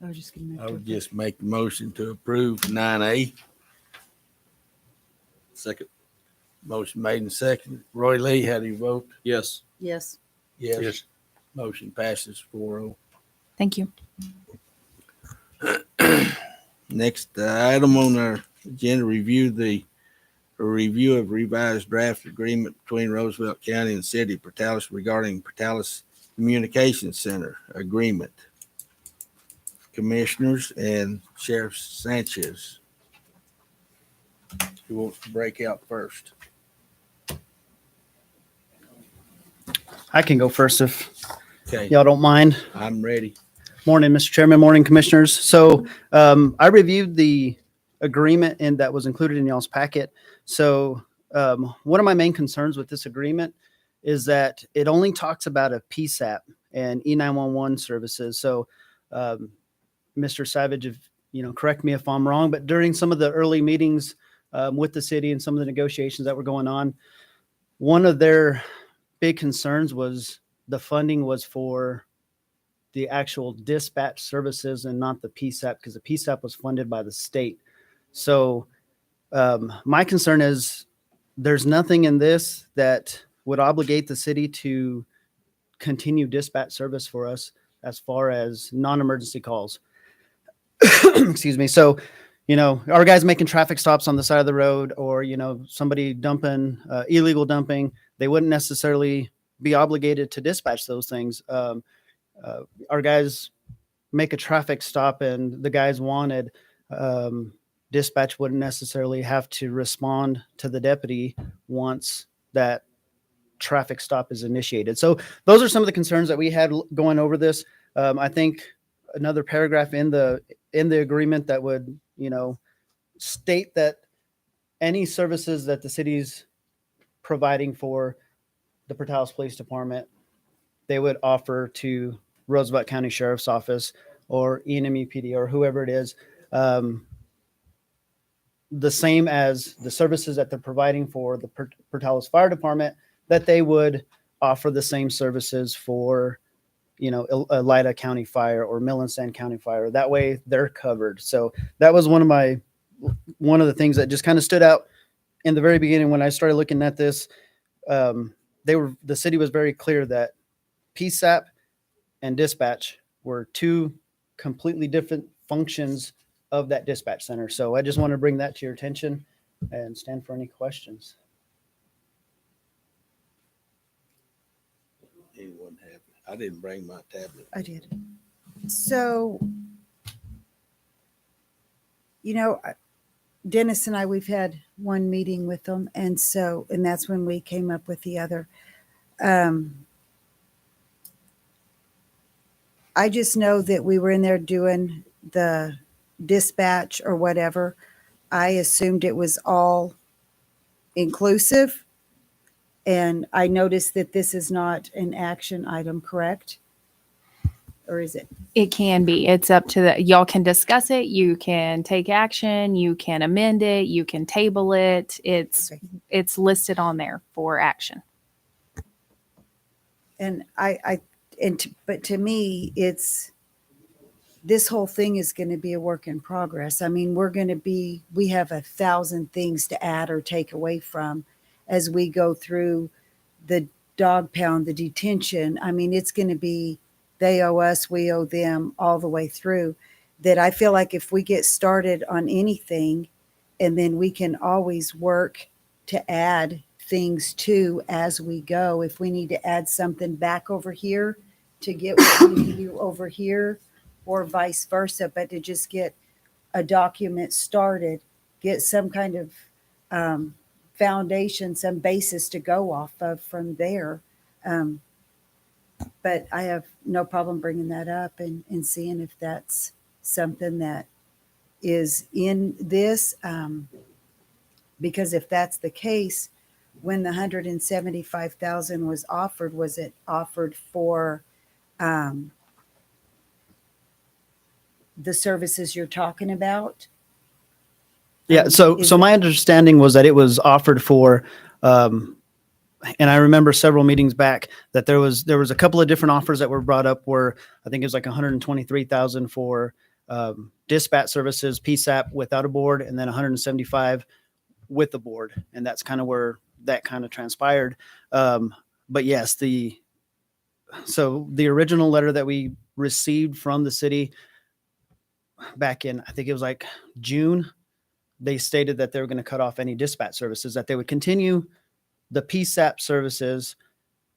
I was just going to move I to would approve. just make the motion to approve 9A. Second. Motion made and seconded. Roy Lee, how do you vote? Yes. Yes. Yes. Motion passes 4-0. Thank you. Next item on our agenda, a review of revised draft agreement between Roosevelt County and City of Portales regarding Portales Communications Center agreement. Commissioners and Sheriff Sanchez. Who wants to break out first? I can go first if Okay, y'all don't mind. I'm ready. Morning, Mr. Chairman, morning, commissioners. So I reviewed the agreement and that was included in y'all's packet. So one of my main concerns with this agreement is that it only talks about a PSAP and E911 services. So Mr. Savage, if correct me if I'm wrong, but during some of the early meetings with the city and some of the negotiations that were going on, one of their big concerns was the funding was for the actual dispatch services and not the PSAP, because the PSAP was funded by the state. So my concern is there's nothing in this that would obligate the city to continue dispatch service for us as far as non-emergency calls. Excuse me. So, our guys making traffic stops on the side of the road or, somebody dumping, illegal dumping, they wouldn't necessarily be obligated to dispatch those things. Our guys make a traffic stop and the guys wanted, dispatch wouldn't necessarily have to respond to the deputy once that traffic stop is initiated. So those are some of the concerns that we had going over this. I think another paragraph in the agreement that would, state that any services that the city's providing for the Portales Police Department, they would offer to Roosevelt County Sheriff's Office or ENMEPD or whoever it is, the same as the services that they're providing for the Portales Fire Department, that they would offer the same services for, Elida County Fire or Millenstein County Fire. That way they're covered. So that was one of the things that just kind of stood out in the very beginning when I started looking at this. The city was very clear that PSAP and dispatch were two completely different functions of that dispatch center. So I just want to bring that to your attention and stand for any questions. Anyone have? I didn't bring my tablet. I did. So, Dennis and I, we've had one meeting with them. And that's when we came up with the other. I just know that we were in there doing the dispatch or whatever. I assumed it was all inclusive. And I noticed that this is not an action item, correct? Or is it? It can be. It's up to y'all can discuss it. You can take action. You can amend it. You can table it. It's listed on there for action. And but to me, this whole thing is going to be a work in progress. I mean, we have 1,000 things to add or take away from as we go through the dog pound, the detention. I mean, it's going to be, they owe us, we owe them all the way through. that I feel like if we get started on anything, and then we can always work to add things to as we go. If we need to add something back over here to get what we need to do over here, or vice versa, but to just get a document started, get some kind of foundation, some basis to go off of from there. But I have no problem bringing that up and seeing if that's something that is in this. Because if that's the case, when the 175,000 was offered, was it offered for the services you're talking about? Yeah. So Is so it- my understanding was that it was offered for, and I remember several meetings back that there was a couple of different offers that were brought up where I think it was like 123,000 for dispatch services, PSAP without a board, and then 175 with the board, and that's kind of where that kind of transpired. But yes, so the original letter that we received from the city back in, I think it was like June, they stated that they were going to cut off any dispatch services, that they would continue the PSAP services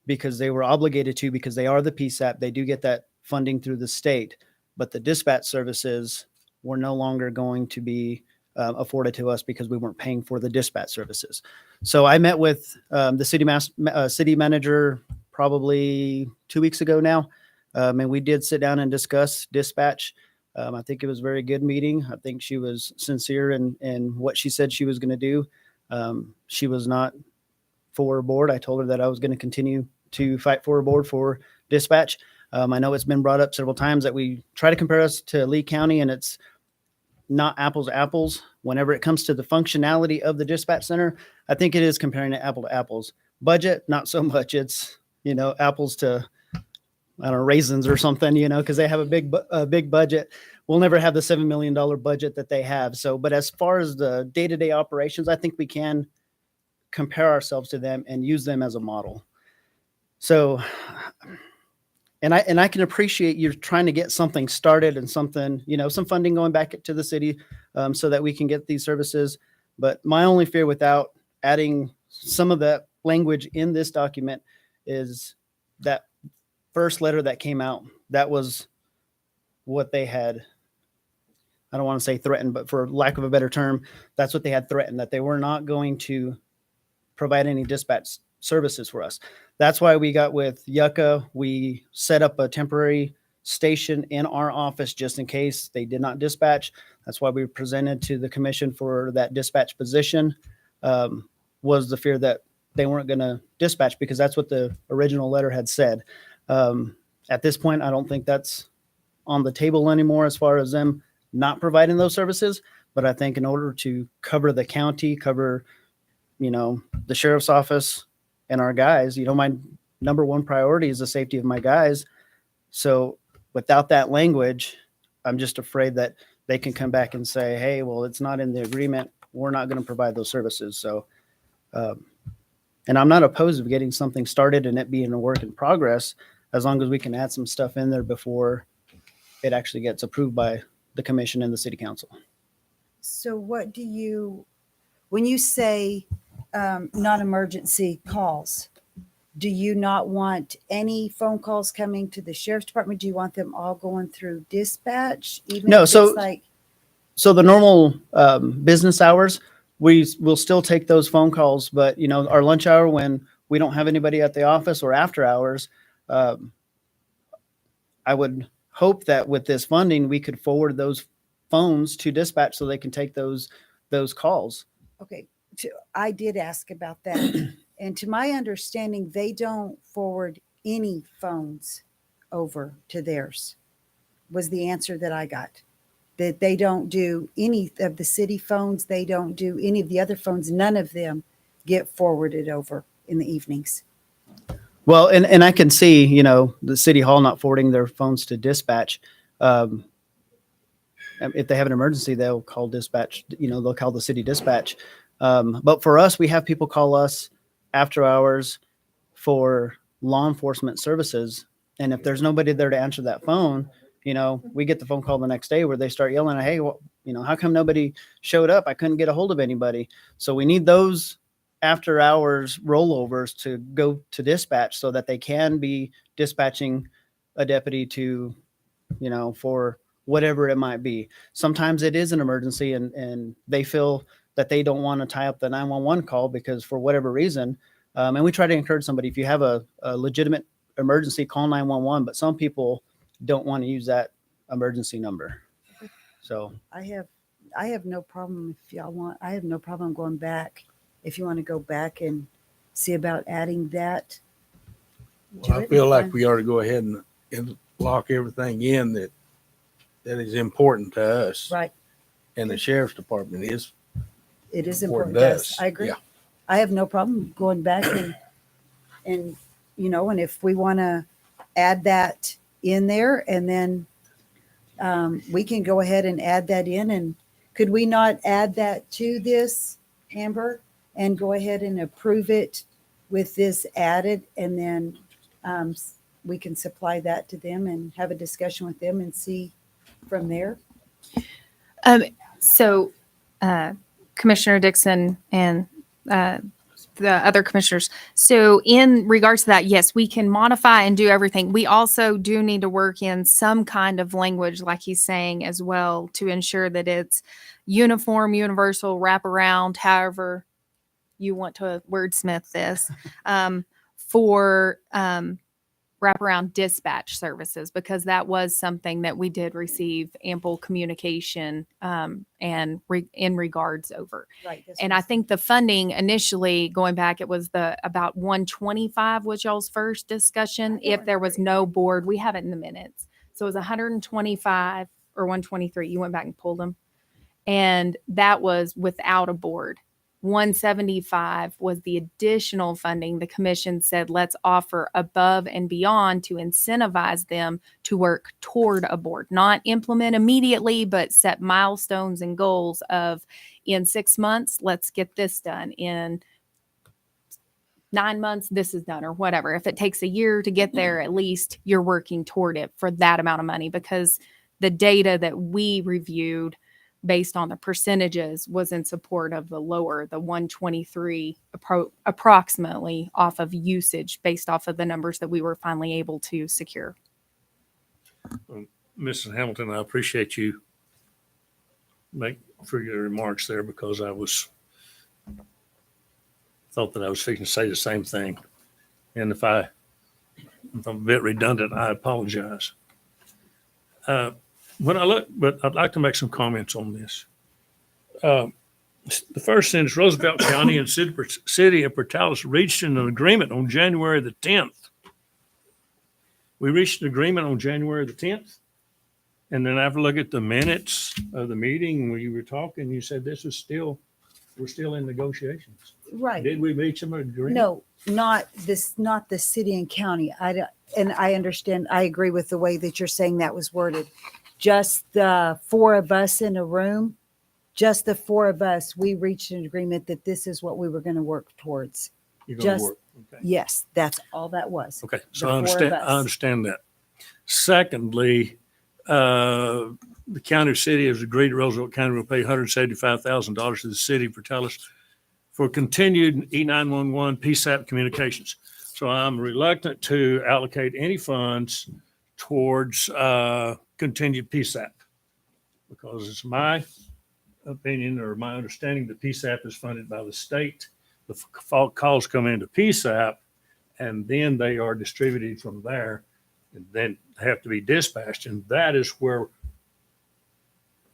because they were obligated to, because they are the PSAP. They do get that funding through the state, but the dispatch services were no longer going to be afforded to us because we weren't paying for the dispatch services. So I met with the city manager probably 2 weeks ago now, and we did sit down and discuss dispatch. I think it was a very good meeting. I think she was sincere in what she said she was going to do. She was not for a board. I told her that I was going to continue to fight for a board for dispatch. I know it's been brought up several times that we try to compare us to Lee County, and it's not apples to apples. Whenever it comes to the functionality of the dispatch center, I think it is comparing it apple to apples. Budget, not so much. It's, apples to, I don't know, raisins or something, because they have a big budget. We'll never have the $7 million budget that they have. So, but as far as the day-to-day operations, I think we can compare ourselves to them and use them as a model. So, and I can appreciate you're trying to get something started and something, some funding going back to the city so that we can get these services. But my only fear without adding some of that language in this document is that first letter that came out, that was what they had. I don't want to say threatened, but for lack of a better term, that's what they had threatened, that they were not going to provide any dispatch services for us. That's why we got with Yucca. We set up a temporary station in our office just in case they did not dispatch. That's why we presented to the commission for that dispatch position, was the fear that they weren't going to dispatch because that's what the original letter had said. At this point, I don't think that's on the table anymore as far as them not providing those services. But I think in order to cover the county, cover, the sheriff's office and our guys, my number one priority is the safety of my guys. So without that language, I'm just afraid that they can come back and say, hey, well, it's not in the agreement. We're not going to provide those services. So, and I'm not opposed to getting something started and it being a work in progress, as long as we can add some stuff in there before it actually gets approved by the commission and the city council. So what when you say non-emergency calls, do you not want any phone calls coming to the sheriff's department? Do you want them all going through dispatch? Even No, if so- it's like, So the normal business hours, we will still take those phone calls, but our lunch hour when we don't have anybody at the office or after hours, I would hope that with this funding, we could forward those phones to dispatch so they can take those calls. okay, I did ask about that. And to my understanding, they don't forward any phones over to theirs, was the answer that I got. That they don't do any of the city phones. They don't do any of the other phones. None of them get forwarded over in the evenings. Well, and I can see, the city hall not forwarding their phones to dispatch. If they have an emergency, they'll call dispatch, they'll call the city dispatch. But for us, we have people call us after hours for law enforcement services. And if there's nobody there to answer that phone, we get the phone call the next day where they start yelling, hey, well, how come nobody showed up? I couldn't get a hold of anybody. So we need those after hours rollovers to go to dispatch so that they can be dispatching a deputy to, for whatever it might be. Sometimes it is an emergency and they feel that they don't want to tie up the 911 call because for whatever reason, and we try to encourage somebody, if you have a legitimate emergency, call 911, but some people don't want to use that emergency number. So I have no problem if y'all want. I have no problem going back. If you want to go back and see about adding that. Well, I feel like we ought to go ahead and lock everything in that is important to us. Right. And the sheriff's department is. It is Important important. to Yes, us. I agree. Yeah. I have no problem going back and if we want to add that in there and then we can go ahead and add that in. And could we not add that to this, Amber, and go ahead and approve it with this added, and then we can supply that to them and have a discussion with them and see from there? So, Commissioner Dixon and the other commissioners. So in regards to that, yes, we can modify and do everything. We also do need to work in some kind of language, like he's saying as well, to ensure that it's uniform, universal, wraparound, however you want to wordsmith this, for wraparound dispatch services, because that was something that we did receive ample communication in regards over. Right. And I think the funding initially going back, it was about 125 was y'all's first discussion. If there was no board, we have it in the minutes. So it was 125 or 123. You went back and pulled them. And that was without a board. 175 was the additional funding. The commission said, let's offer above and beyond to incentivize them to work toward a board, not implement immediately, but set milestones and goals of in 6 months, let's get this done. In 9 months, this is done, or whatever. If it takes a year to get there, at least you're working toward it for that amount of money, because the data that we reviewed based on the percentages was in support of the 123 approximately off of usage based off of the numbers that we were finally able to secure. Mrs. Hamilton, I appreciate you for your remarks there, because I thought that I was fixing to say the same thing. And if I'm a bit redundant, I apologize. But I'd like to make some comments on this. The first sentence, Roosevelt County and City of Portales reached an agreement on January the 10th. We reached an agreement on January the 10th. And then after look at the minutes of the meeting, when you were talking, you said we're still in negotiations. Right. Did we reach an agreement? No, not the city and county. And I understand, I agree with the way that you're saying that was worded. Just the four of us in a room, just the four of us, we reached an agreement that this is what we were going to work towards. You're going to Just- work. Okay. Yes, that's all that was. Okay, so The I four of understand. us. I understand that. Secondly, the county or city has agreed to Roosevelt County will pay $175,000 to the city for for continued E911 PSAP communications. So I'm reluctant to allocate any funds towards continued PSAP, because it's my opinion or my understanding that PSAP is funded by the state. The calls come into PSAP, and then they are distributed from there, and then have to be dispatched. And that is where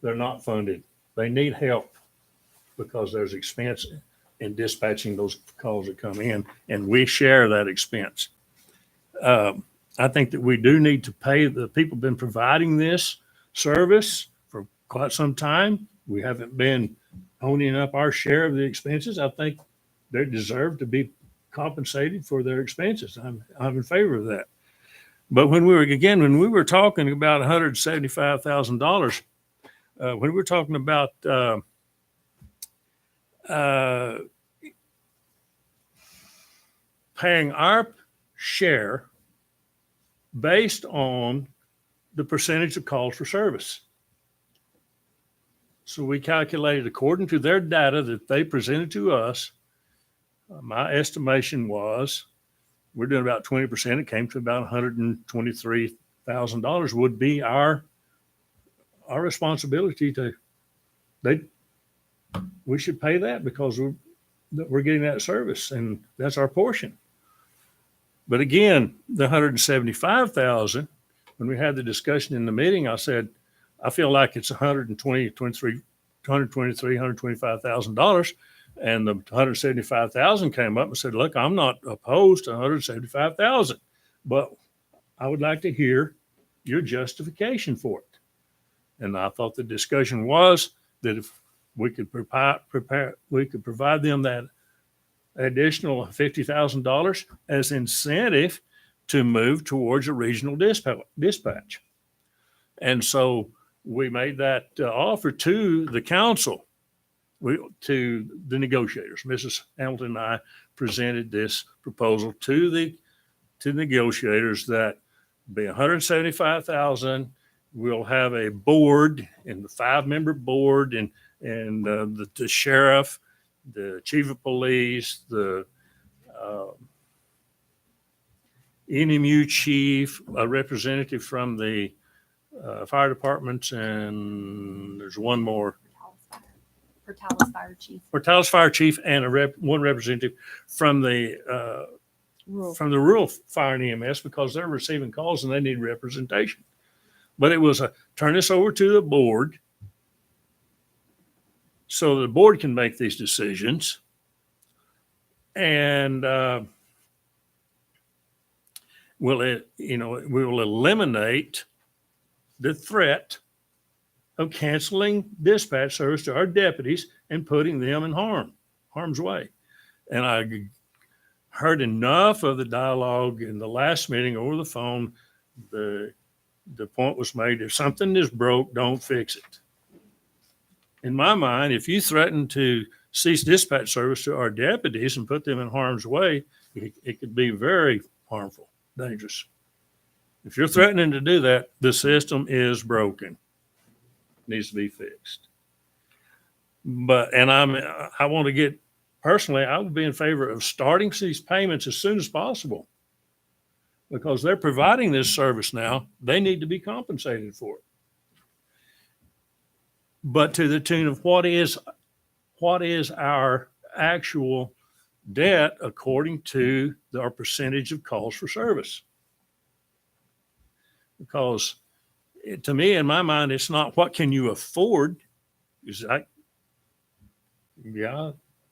they're not funded. They need help because there's expense in dispatching those calls that come in, and we share that expense. I think that we do need to pay the people who've been providing this service for quite some time. We haven't been owning up our share of the expenses. I think they deserve to be compensated for their expenses. I'm in favor of that. But when we were talking about $175,000, when we were talking about paying our share based on the percentage of calls for service. So we calculated according to their data that they presented to us. My estimation was we're doing about 20%. It came to about $123,000 would be our responsibility we should pay that because we're getting that service and that's our portion. But again, the 175,000, when we had the discussion in the meeting, I said, I feel like it's $125,000. And the 175,000 came up and said, look, I'm not opposed to 175,000, but I would like to hear your justification for it. And I thought the discussion was that if we could we could provide them that additional $50,000 as incentive to move towards a regional dispatch. And so we made that offer to the council, to the negotiators. Mrs. Hamilton and I presented this proposal to the negotiators that be 175,000. We'll have a board and the 5-member board and the sheriff, the chief of police, the NMU chief, a representative from the fire departments, and there's one more. Portales Fire Chief. Portales Fire Chief and one representative from the rural fire and EMS because they're receiving calls and they need representation. But it was turn this over to the board so the board can make these decisions. And we will eliminate the threat of canceling dispatch service to our deputies and putting them in harm's way. And I heard enough of the dialogue in the last meeting over the phone. The point was made, if something is broke, don't fix it. In my mind, if you threaten to cease dispatch service to our deputies and put them in harm's way, it could be very harmful, dangerous. If you're threatening to do that, the system is broken. Needs to be fixed. I want to get personally, I would be in favor of starting these payments as soon as possible because they're providing this service now. They need to be compensated for it. But to the tune of what is our actual debt according to our percentage of calls for service? Because to me, in my mind, it's not what can you afford. I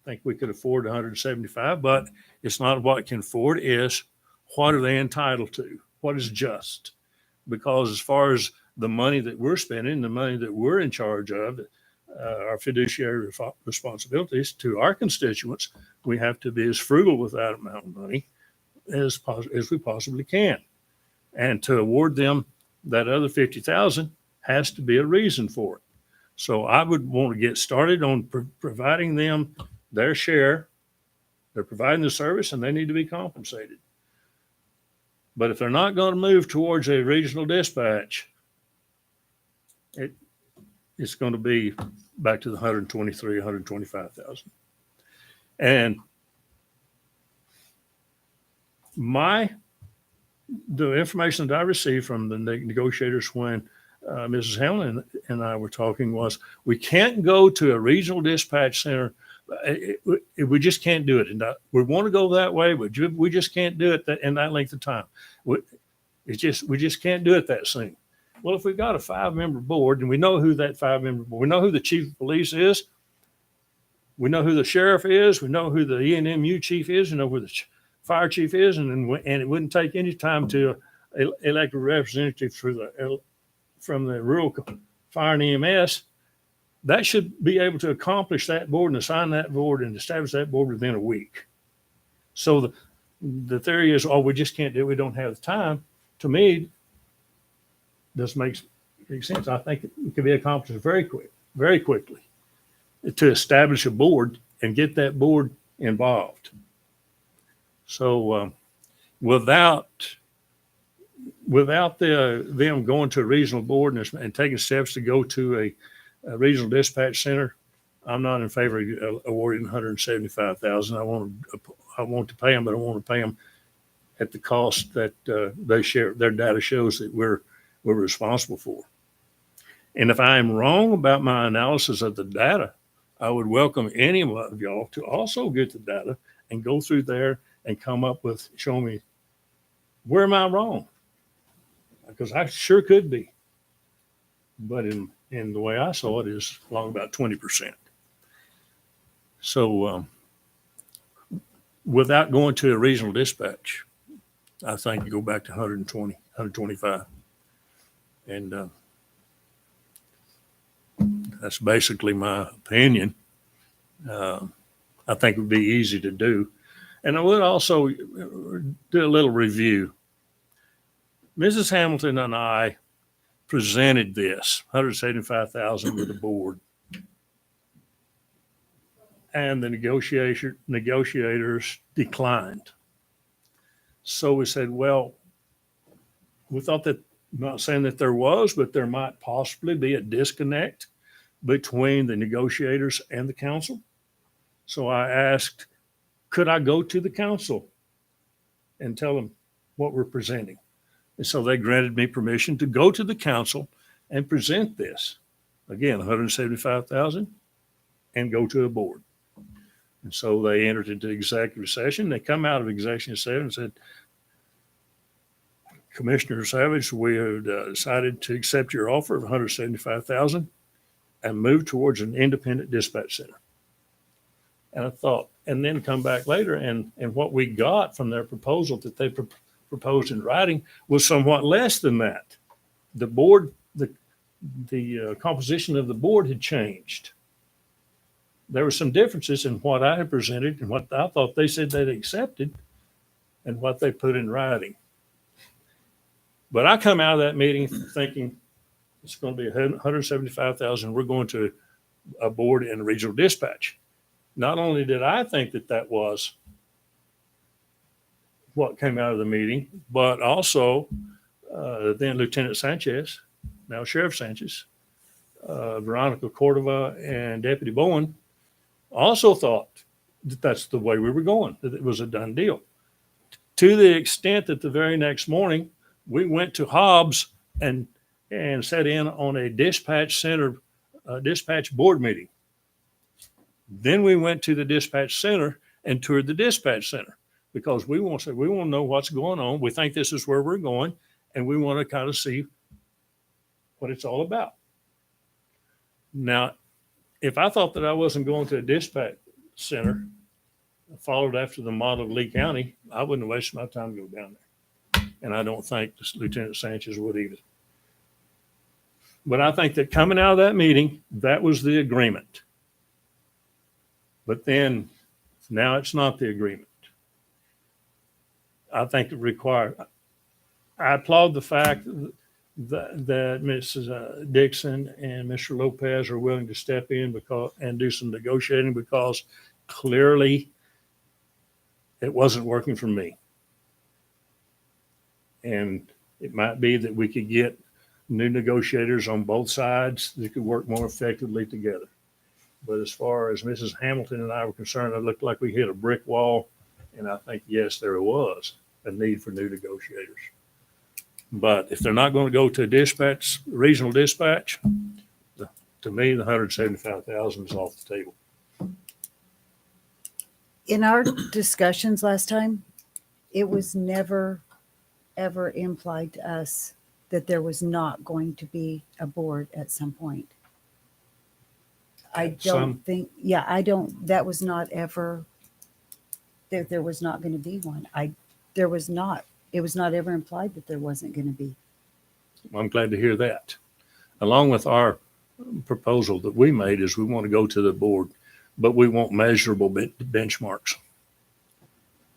think we could afford 175, but it's not what can afford. Is what are they entitled to? What is just? Because as far as the money that we're spending, the money that we're in charge of, our fiduciary responsibilities to our constituents, we have to be as frugal with that amount of money as we possibly can. And to award them that other 50,000 has to be a reason for it. So I would want to get started on providing them their share. They're providing the service and they need to be compensated. But if they're not going to move towards a regional dispatch, it's going to be back to the 123, 125,000. And the information that I received from the negotiators when Mrs. Hamlin and I were talking was we can't go to a regional dispatch center. We just can't do it. And we want to go that way, but we just can't do it in that length of time. We just can't do it that soon. Well, if we've got a 5-member board and we know who that 5-member board, we know who the chief of police is, we know who the sheriff is, we know who the ENMU chief is, we know who the fire chief is, and it wouldn't take any time to elect a representative from the rural fire and EMS. That should be able to accomplish that board and assign that board and establish that board within a week. So the theory is, we just can't do it. We don't have the time. To me, this makes sense. I think it can be accomplished very quickly to establish a board and get that board involved. So without without them going to a regional board and taking steps to go to a regional dispatch center, I'm not in favor of awarding 175,000. I want to pay them, but I want to pay them at the cost that they share. Their data shows that we're responsible for. And if I am wrong about my analysis of the data, I would welcome any of y'all to also get the data and go through there and come up with, show me, where am I wrong? Because I sure could be. But in the way I saw it is along about 20%. So without going to a regional dispatch, I think you go back to 120, 125. And that's basically my opinion. I think it would be easy to do. And I would also do a little review. Mrs. Hamilton and I presented this 175,000 with the board. And the negotiators declined. So we said, well, we thought that, not saying that there was, but there might possibly be a disconnect between the negotiators and the council. So I asked, could I go to the council and tell them what we're presenting? And so they granted me permission to go to the council and present this. Again, 175,000 and go to a board. And so they entered into executive session. They come out of executive session and said, Commissioner Savage, we have decided to accept your offer of 175,000 and move towards an independent dispatch center. And I thought, and then come back later, and what we got from their proposal that they proposed in writing was somewhat less than that. The board, the composition of the board had changed. There were some differences in what I had presented and what I thought they said they'd accepted and what they put in writing. But I come out of that meeting thinking it's going to be 175,000. We're going to a board and a regional dispatch. Not only did I think that that was what came out of the meeting, but also then Lieutenant Sanchez, now Sheriff Sanchez, Veronica Cordova, and Deputy Bowen also thought that that's the way we were going, that it was a done deal. To the extent that the very next morning, we went to Hobbs and sat in on a dispatch center, dispatch board meeting. Then we went to the dispatch center and toured the dispatch center because we want to know what's going on. We think this is where we're going, and we want to kind of see what it's all about. Now, if I thought that I wasn't going to a dispatch center, followed after the model of Lee County, I wouldn't waste my time to go down there. And I don't think Lieutenant Sanchez would either. But I think that coming out of that meeting, that was the agreement. But then now it's not the agreement. I think I applaud the fact that Mrs. Dixon and Mr. Lopez are willing to step in and do some negotiating because clearly it wasn't working for me. And it might be that we could get new negotiators on both sides that could work more effectively together. But as far as Mrs. Hamilton and I were concerned, it looked like we hit a brick wall. And I think, yes, there was a need for new negotiators. But if they're not going to go to dispatch, regional dispatch, to me, the 175,000 is off the table. In our discussions last time, it was never, ever implied to us that there was not going to be a board at some point. I don't think, that was not ever, there was not going to be one. It was not ever implied that there wasn't going to be. I'm glad to hear that. Along with our proposal that we made is we want to go to the board, but we want measurable benchmarks.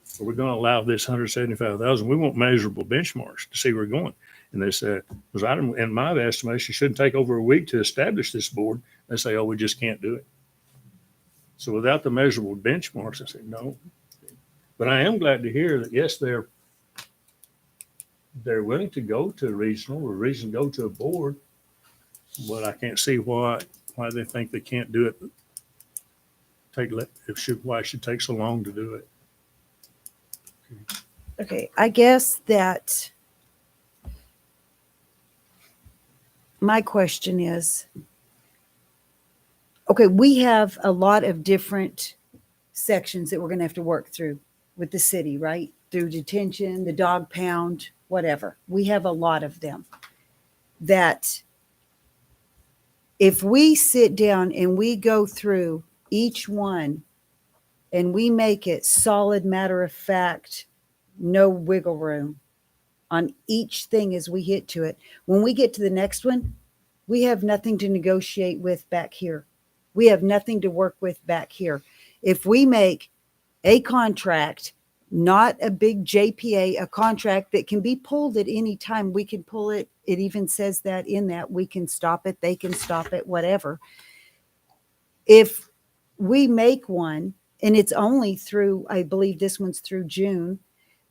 So we're going to allow this 175,000. We want measurable benchmarks to see where we're going. And they said, because in my estimation, it shouldn't take over a week to establish this board. They say, oh, we just can't do it. So without the measurable benchmarks, I said, no. But I am glad to hear that, yes, they're they're willing to go to a regional or region go to a board, but I can't see why they think they can't do it. Why it should take so long to do it. Okay, I guess that my question is, okay, we have a lot of different sections that we're going to have to work through with the city, right? Through detention, the dog pound, whatever. We have a lot of them that if we sit down and we go through each one and we make it solid, matter of fact, no wiggle room on each thing as we hit to it, when we get to the next one, we have nothing to negotiate with back here. We have nothing to work with back here. If we make a contract, not a big JPA, a contract that can be pulled at any time, we can pull it. It even says that in that we can stop it, they can stop it, whatever. If we make one, and it's only through, I believe this one's through June,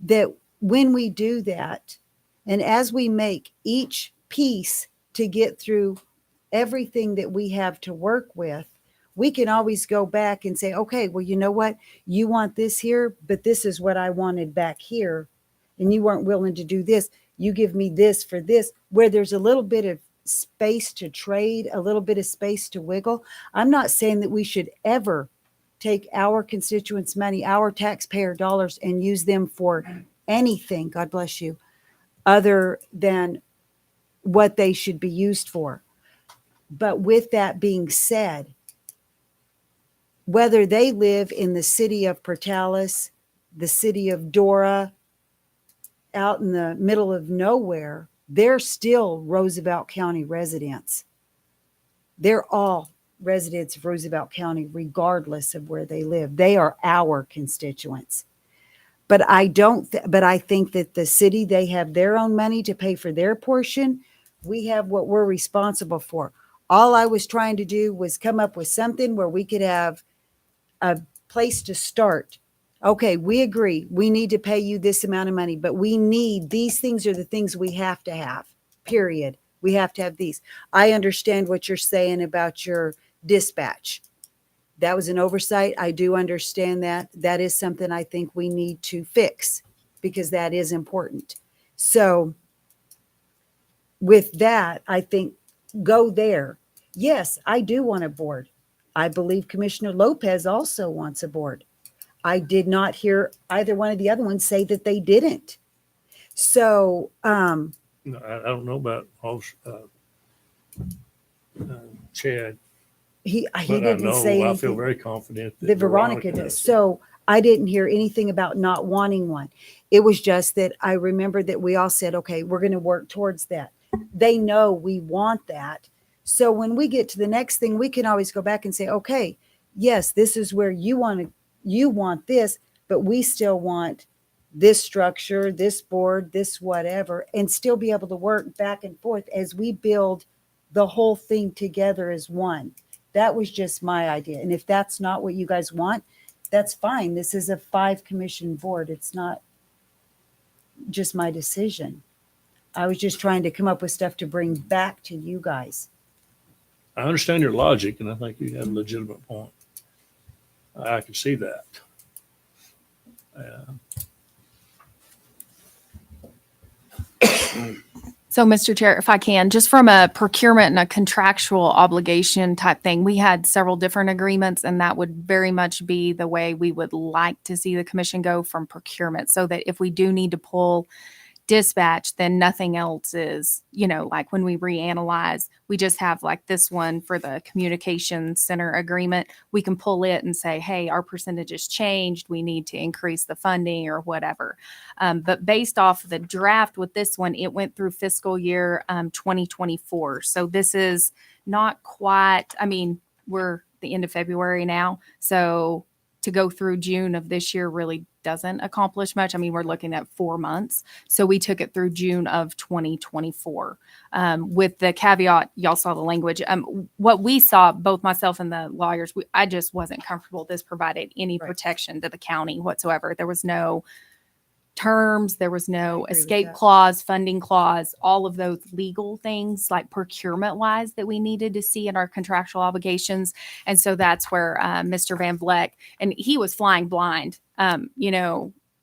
that when we do that, and as we make each piece to get through everything that we have to work with, we can always go back and say, okay, well, you know what? You want this here, but this is what I wanted back here. And you weren't willing to do this. You give me this for this, where there's a little bit of space to trade, a little bit of space to wiggle. I'm not saying that we should ever take our constituents' money, our taxpayer dollars, and use them for anything, God bless you, other than what they should be used for. But with that being said, whether they live in the city of Portales, the city of Dora, out in the middle of nowhere, they're still Roosevelt County residents. They're all residents of Roosevelt County, regardless of where they live. They are our constituents. But I think that the city, they have their own money to pay for their portion. We have what we're responsible for. All I was trying to do was come up with something where we could have a place to start. Okay, we agree. We need to pay you this amount of money, but we need, these things are the things we have to have, period. We have to have these. I understand what you're saying about your dispatch. That was an oversight. I do understand that. That is something I think we need to fix because that is important. So with that, I think go there. Yes, I do want a board. I believe Commissioner Lopez also wants a board. I did not hear either one of the other ones say that they didn't. So, No, I don't know about Chad, he but I didn't know say I anything. feel very confident That Veronica does. So I didn't hear anything about not wanting one. It was just that I remember that we all said, okay, we're going to work towards that. They know we want that. So when we get to the next thing, we can always go back and say, okay, yes, this is where you want this, but we still want this structure, this board, this whatever, and still be able to work back and forth as we build the whole thing together as one. That was just my idea. And if that's not what you guys want, that's fine. This is a 5-commission board. It's not just my decision. I was just trying to come up with stuff to bring back to you guys. I understand your logic, and I think you have a legitimate point. I can see that. So, Mr. Chair, if I can, just from a procurement and a contractual obligation type thing, we had several different agreements, and that would very much be the way we would like to see the commission go from procurement, so that if we do need to pull dispatch, then nothing else is, like when we reanalyze, we just have like this one for the communication center agreement. We can pull it and say, hey, our percentage has changed. We need to increase the funding or whatever. But based off the draft with this one, it went through fiscal year 2024. So this is not quite, we're the end of February now. So to go through June of this year really doesn't accomplish much. We're looking at 4 months. So we took it through June of 2024 with the caveat, y'all saw the language. What we saw, both myself and the lawyers, I just wasn't comfortable this provided any Right. protection to the county whatsoever. There was no terms. There was no agree with escape that. clause, funding clause, all of those legal things like procurement wise that we needed to see in our contractual obligations. And so that's where Mr. Van Vleck, and he was flying blind,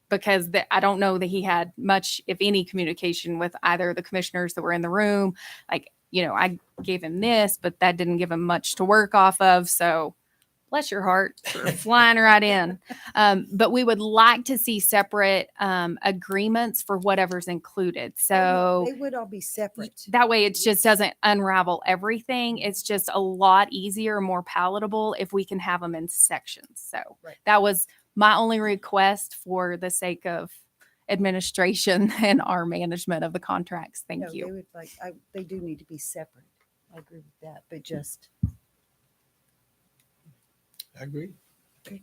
because I don't know that he had much, if any, communication with either of the commissioners that were in the room. Like, I gave him this, but that didn't give him much to work off of. So bless your heart for flying right in. But we would like to see separate agreements for whatever's included. So They would all be separate. that way it just doesn't unravel everything. It's just a lot easier, more palatable if we can have them in sections. So Right. that was my only request for the sake of administration and our management of the contracts. Thank No, you. They would they do need to be separate. I agree with that, but just, I agree. Okay.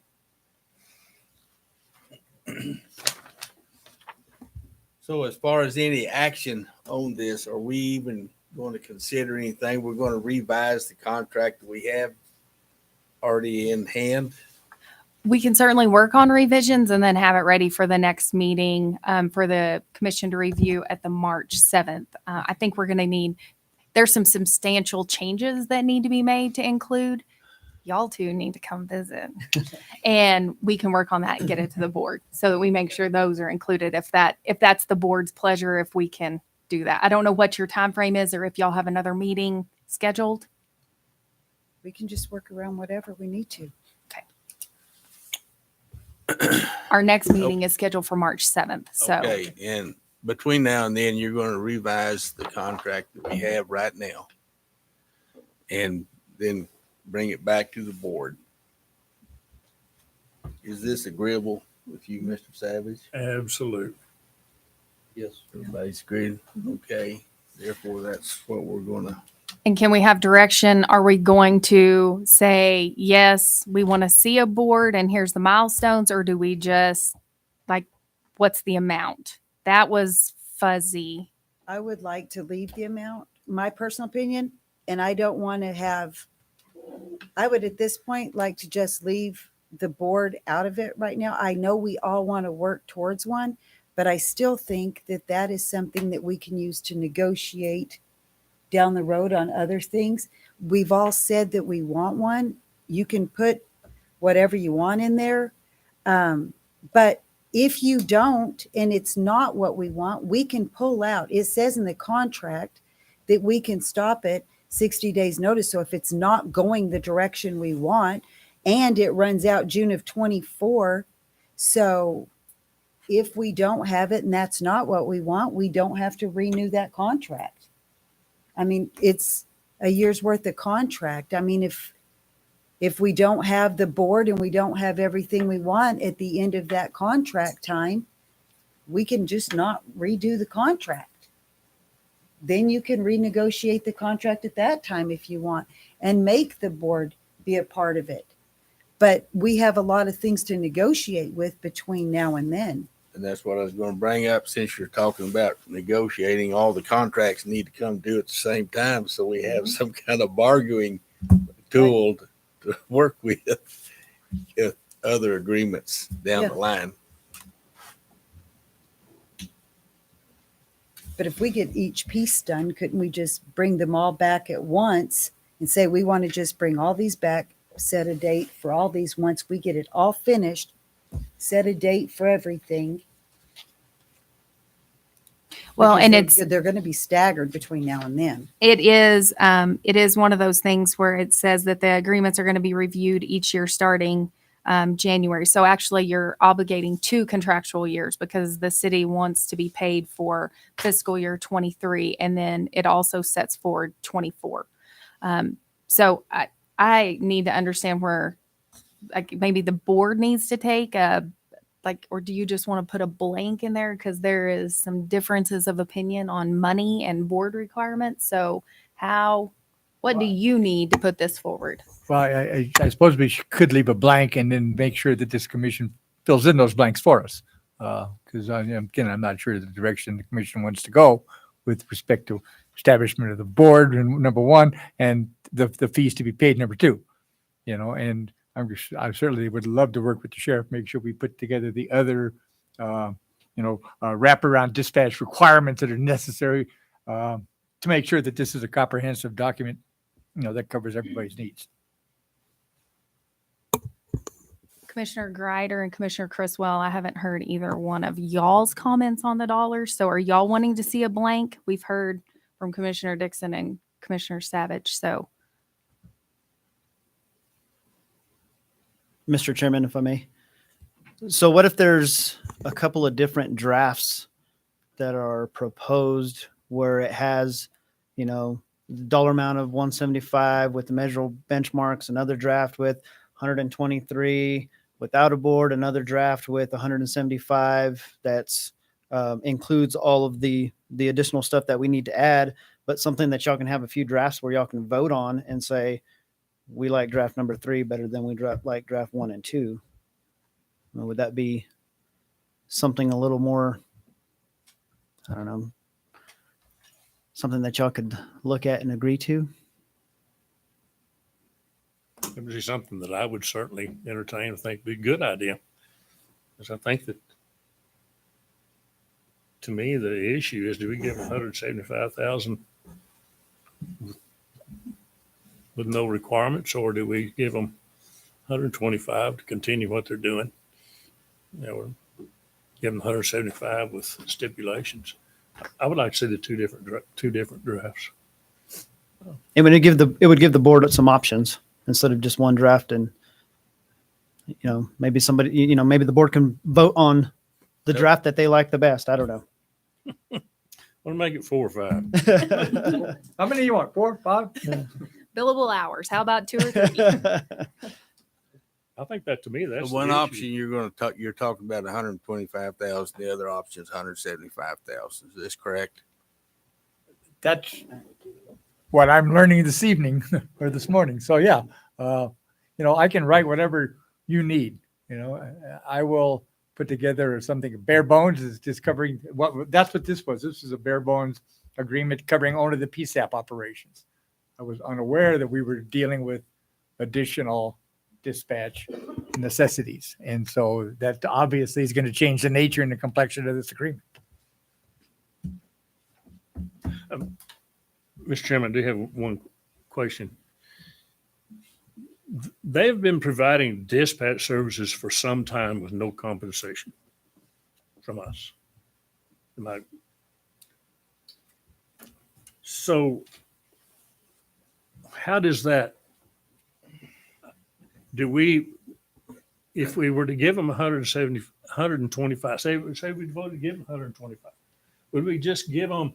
So as far as any action on this, are we even going to consider anything? We're going to revise the contract that we have already in hand? We can certainly work on revisions and then have it ready for the next meeting for the commission to review at the March 7th. I think we're going to there's some substantial changes that need to be made to include. Y'all two need to come visit. And we can work on that and get it to the board so that we make sure those are included if that's the board's pleasure, if we can do that. I don't know what your time frame is or if y'all have another meeting scheduled. we can just work around whatever we need to. Our next meeting is scheduled for March 7th. So Okay, and between now and then, you're going to revise the contract that we have right now and then bring it back to the board. Is this agreeable with you, Mr. Savage? Absolute. Yes. Everybody's agreed? Okay, therefore, that's what we're going to. And can we have direction? Are we going to say, yes, we want to see a board and here's the milestones? Or do we just what's the amount? That was fuzzy. I would like to leave the amount, my personal opinion, and I don't want to I would at this point like to just leave the board out of it right now. I know we all want to work towards one, but I still think that is something that we can use to negotiate down the road on other things. We've all said that we want one. You can put whatever you want in there. But if you don't, and it's not what we want, we can pull out. It says in the contract that we can stop it 60 days notice. So if it's not going the direction we want, and it runs out June of 24. So if we don't have it and that's not what we want, we don't have to renew that contract. I mean, it's a year's worth of contract. I mean, if we don't have the board and we don't have everything we want at the end of that contract time, we can just not redo the contract. Then you can renegotiate the contract at that time if you want and make the board be a part of it. But we have a lot of things to negotiate with between now and then. And that's what I was going to bring up, since you're talking about negotiating, all the contracts need to come due at the same time. So we have some kind of bargaining tool to work with other agreements down the line. But if we get each piece done, couldn't we just bring them all back at once and say, we want to just bring all these back, set a date for all these once we get it all finished, set a date for everything. Well, Because and they're going to be staggered between now and then. it is one of those things where it says that the agreements are going to be reviewed each year starting January. So actually you're obligating 2 contractual years because the city wants to be paid for fiscal year 23. And then it also sets forward 24. So I need to understand where maybe the board needs to take or do you just want to put a blank in there? Because there is some differences of opinion on money and board requirements. So what do you need to put this forward? Well, I suppose we could leave a blank and then make sure that this commission fills in those blanks for us. Because again, I'm not sure the direction the commission wants to go with respect to establishment of the board, number one, and the fees to be paid, number two. And I certainly would love to work with the sheriff, make sure we put together the other wraparound dispatch requirements that are necessary to make sure that this is a comprehensive document, that covers everybody's needs. Commissioner Greider and Commissioner Criswell, I haven't heard either one of y'all's comments on the dollars. So are y'all wanting to see a blank? We've heard from Commissioner Dixon and Commissioner Savage. So Mr. Chairman, if I may. So what if there's a couple of different drafts that are proposed where it has, the dollar amount of 175 with the measurable benchmarks, another draft with 123 without a board, another draft with 175 that's includes all of the additional stuff that we need to add, but something that y'all can have a few drafts where y'all can vote on and say, we like draft number 3 better than we like draft 1 and 2. Would that be something a little more, I don't know, something that y'all could look at and agree to? It would be something that I would certainly entertain and think would be a good idea. Because I think that, to me, the issue is, do we give 175,000 with no requirements, or do we give them 125 to continue what they're doing? Or give them 175 with stipulations. I would like to see the two different drafts. It would give the board some options instead of just one draft, and maybe somebody, maybe the board can vote on the draft that they like the best. I don't know. Want to make it 4 or 5? How many you want? 4, 5? billable hours. How about 2 or 3? I think that, to me, that's The one issue. option you're talking about 125,000. The other option is 175,000. Is this correct? That's what I'm learning this evening or this morning. So yeah, I can write whatever you need. I will put together something. Bare bones is just covering that's what this was. This is a bare bones agreement covering only the PSAP operations. I was unaware that we were dealing with additional dispatch necessities. And so that obviously is going to change the nature and the complexion of this agreement. Mr. Chairman, I do have one question. They've been providing dispatch services for some time with no compensation from us. So how does that, if we were to give them 125, say we voted to give them 125, would we just give them,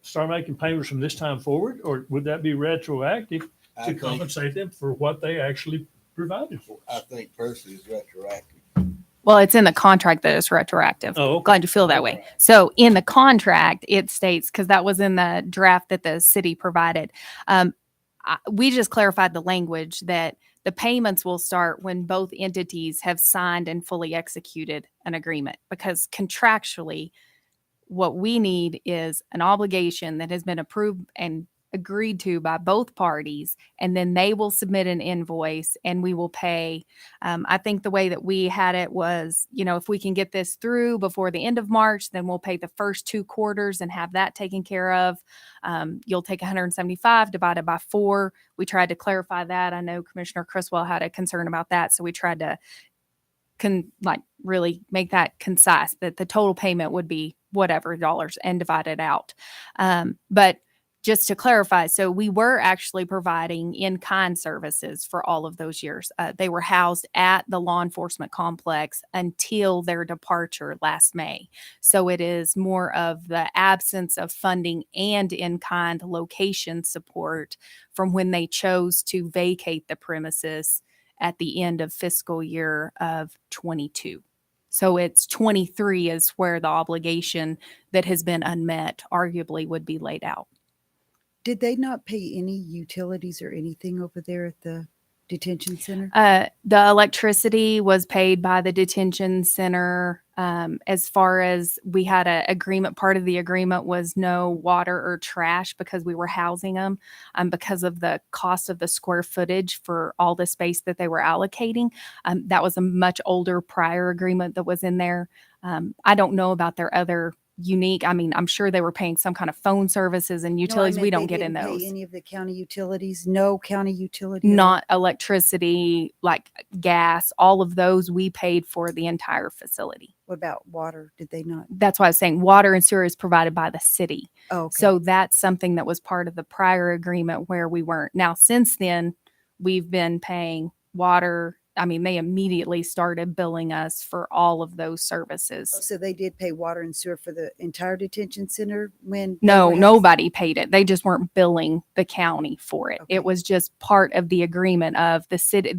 start making payments from this time forward, or would that be retroactive to compensate them for what they actually provided for us? I think personally it's retroactive. Well, it's in the contract that it's retroactive. Oh, okay. Glad you feel that way. So in the contract, it states, because that was in the draft that the city provided, we just clarified the language that the payments will start when both entities have signed and fully executed an agreement, because contractually, what we need is an obligation that has been approved and agreed to by both parties, and then they will submit an invoice and we will pay. I think the way that we had it was, if we can get this through before the end of March, then we'll pay the first 2 quarters and have that taken care of. You'll take 175 divided by 4. We tried to clarify that. I know Commissioner Criswell had a concern about that, so we tried to really make that concise, that the total payment would be whatever dollars and divide it out. But just to clarify, so we were actually providing in-kind services for all of those years. They were housed at the law enforcement complex until their departure last May. So it is more of the absence of funding and in-kind location support from when they chose to vacate the premises at the end of fiscal year of 22. So it's 23 is where the obligation that has been unmet arguably would be laid out. Did they not pay any utilities or anything over there at the detention center? The electricity was paid by the detention center. As far as we had an agreement, part of the agreement was no water or trash because we were housing them, because of the cost of the square footage for all the space that they were allocating. That was a much older prior agreement that was in there. I don't know about their other unique. I mean, I'm sure they were paying some kind of phone services and No, I utilities. We meant don't they get in didn't pay those. Any of the county utilities? No county utility? at all? Not electricity, like gas, all of those we paid for the entire facility. What about water? Did they not? That's why I was saying water and sewer is provided by the city. Oh, okay. So that's something that was part of the prior agreement where we weren't. Now, since then, we've been paying water. I mean, they immediately started billing us for all of those services. So they did pay water and sewer for the entire detention center when? they No, were housed? nobody paid it. They just weren't billing the county for it. Okay. It was just part of the agreement of the city,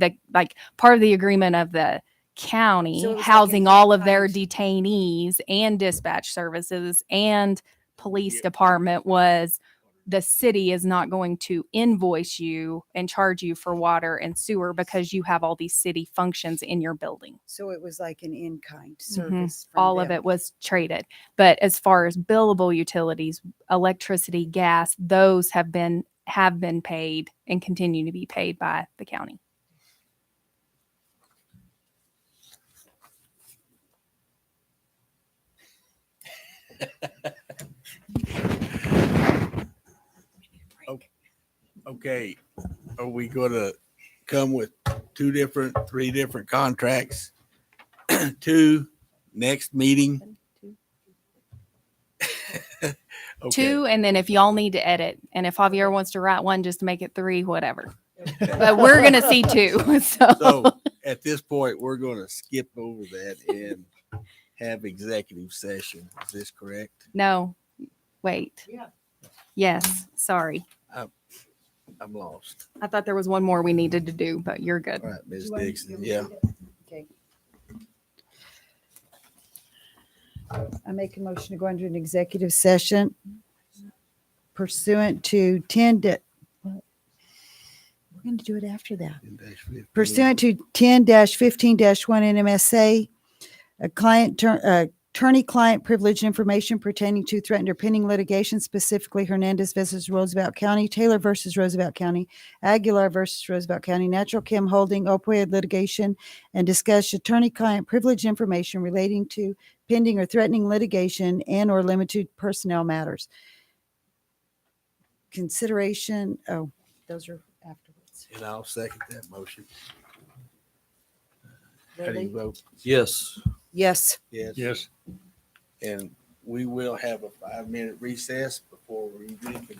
part of the agreement of the county So it was like housing an all of their in-kind- detainees and dispatch services and police department was the city is not going to invoice you and charge you for water and sewer because you have all these city functions in your building. So it was like an in-kind Mhm. service. from All of them. it was traded. But as far as billable utilities, electricity, gas, those have been paid and continue to be paid by the county. Okay, are we gonna come with three different contracts? Two next meeting? Okay. Two, and then if y'all need to edit, and if Javier wants to write one just to make it three, whatever. But we're gonna see two. So, So at this point, we're gonna skip over that and have executive session. Is this correct? no, wait. Yes, sorry. I'm lost. I thought there was one more we needed to do, but you're good. All right, Ms. You want- Dixon, you want yeah. me to- Okay. I make a motion to go into an executive session pursuant to we're going to do it after that. Pursuant to 10-15-1 NMSA, attorney-client privilege information pertaining to threatened or pending litigation, specifically Hernandez versus Roosevelt County, Taylor versus Roosevelt County, Aguilar versus Roosevelt County, Natural Chem Holding, opioid litigation, and discuss attorney-client privilege information relating to pending or threatening litigation and or limited personnel matters. Consideration, those are afterwards. And I'll second that motion. How do Lily? you vote? Yes. Yes. Yes. Yes. And we will have a 5-minute recess before we reconvene.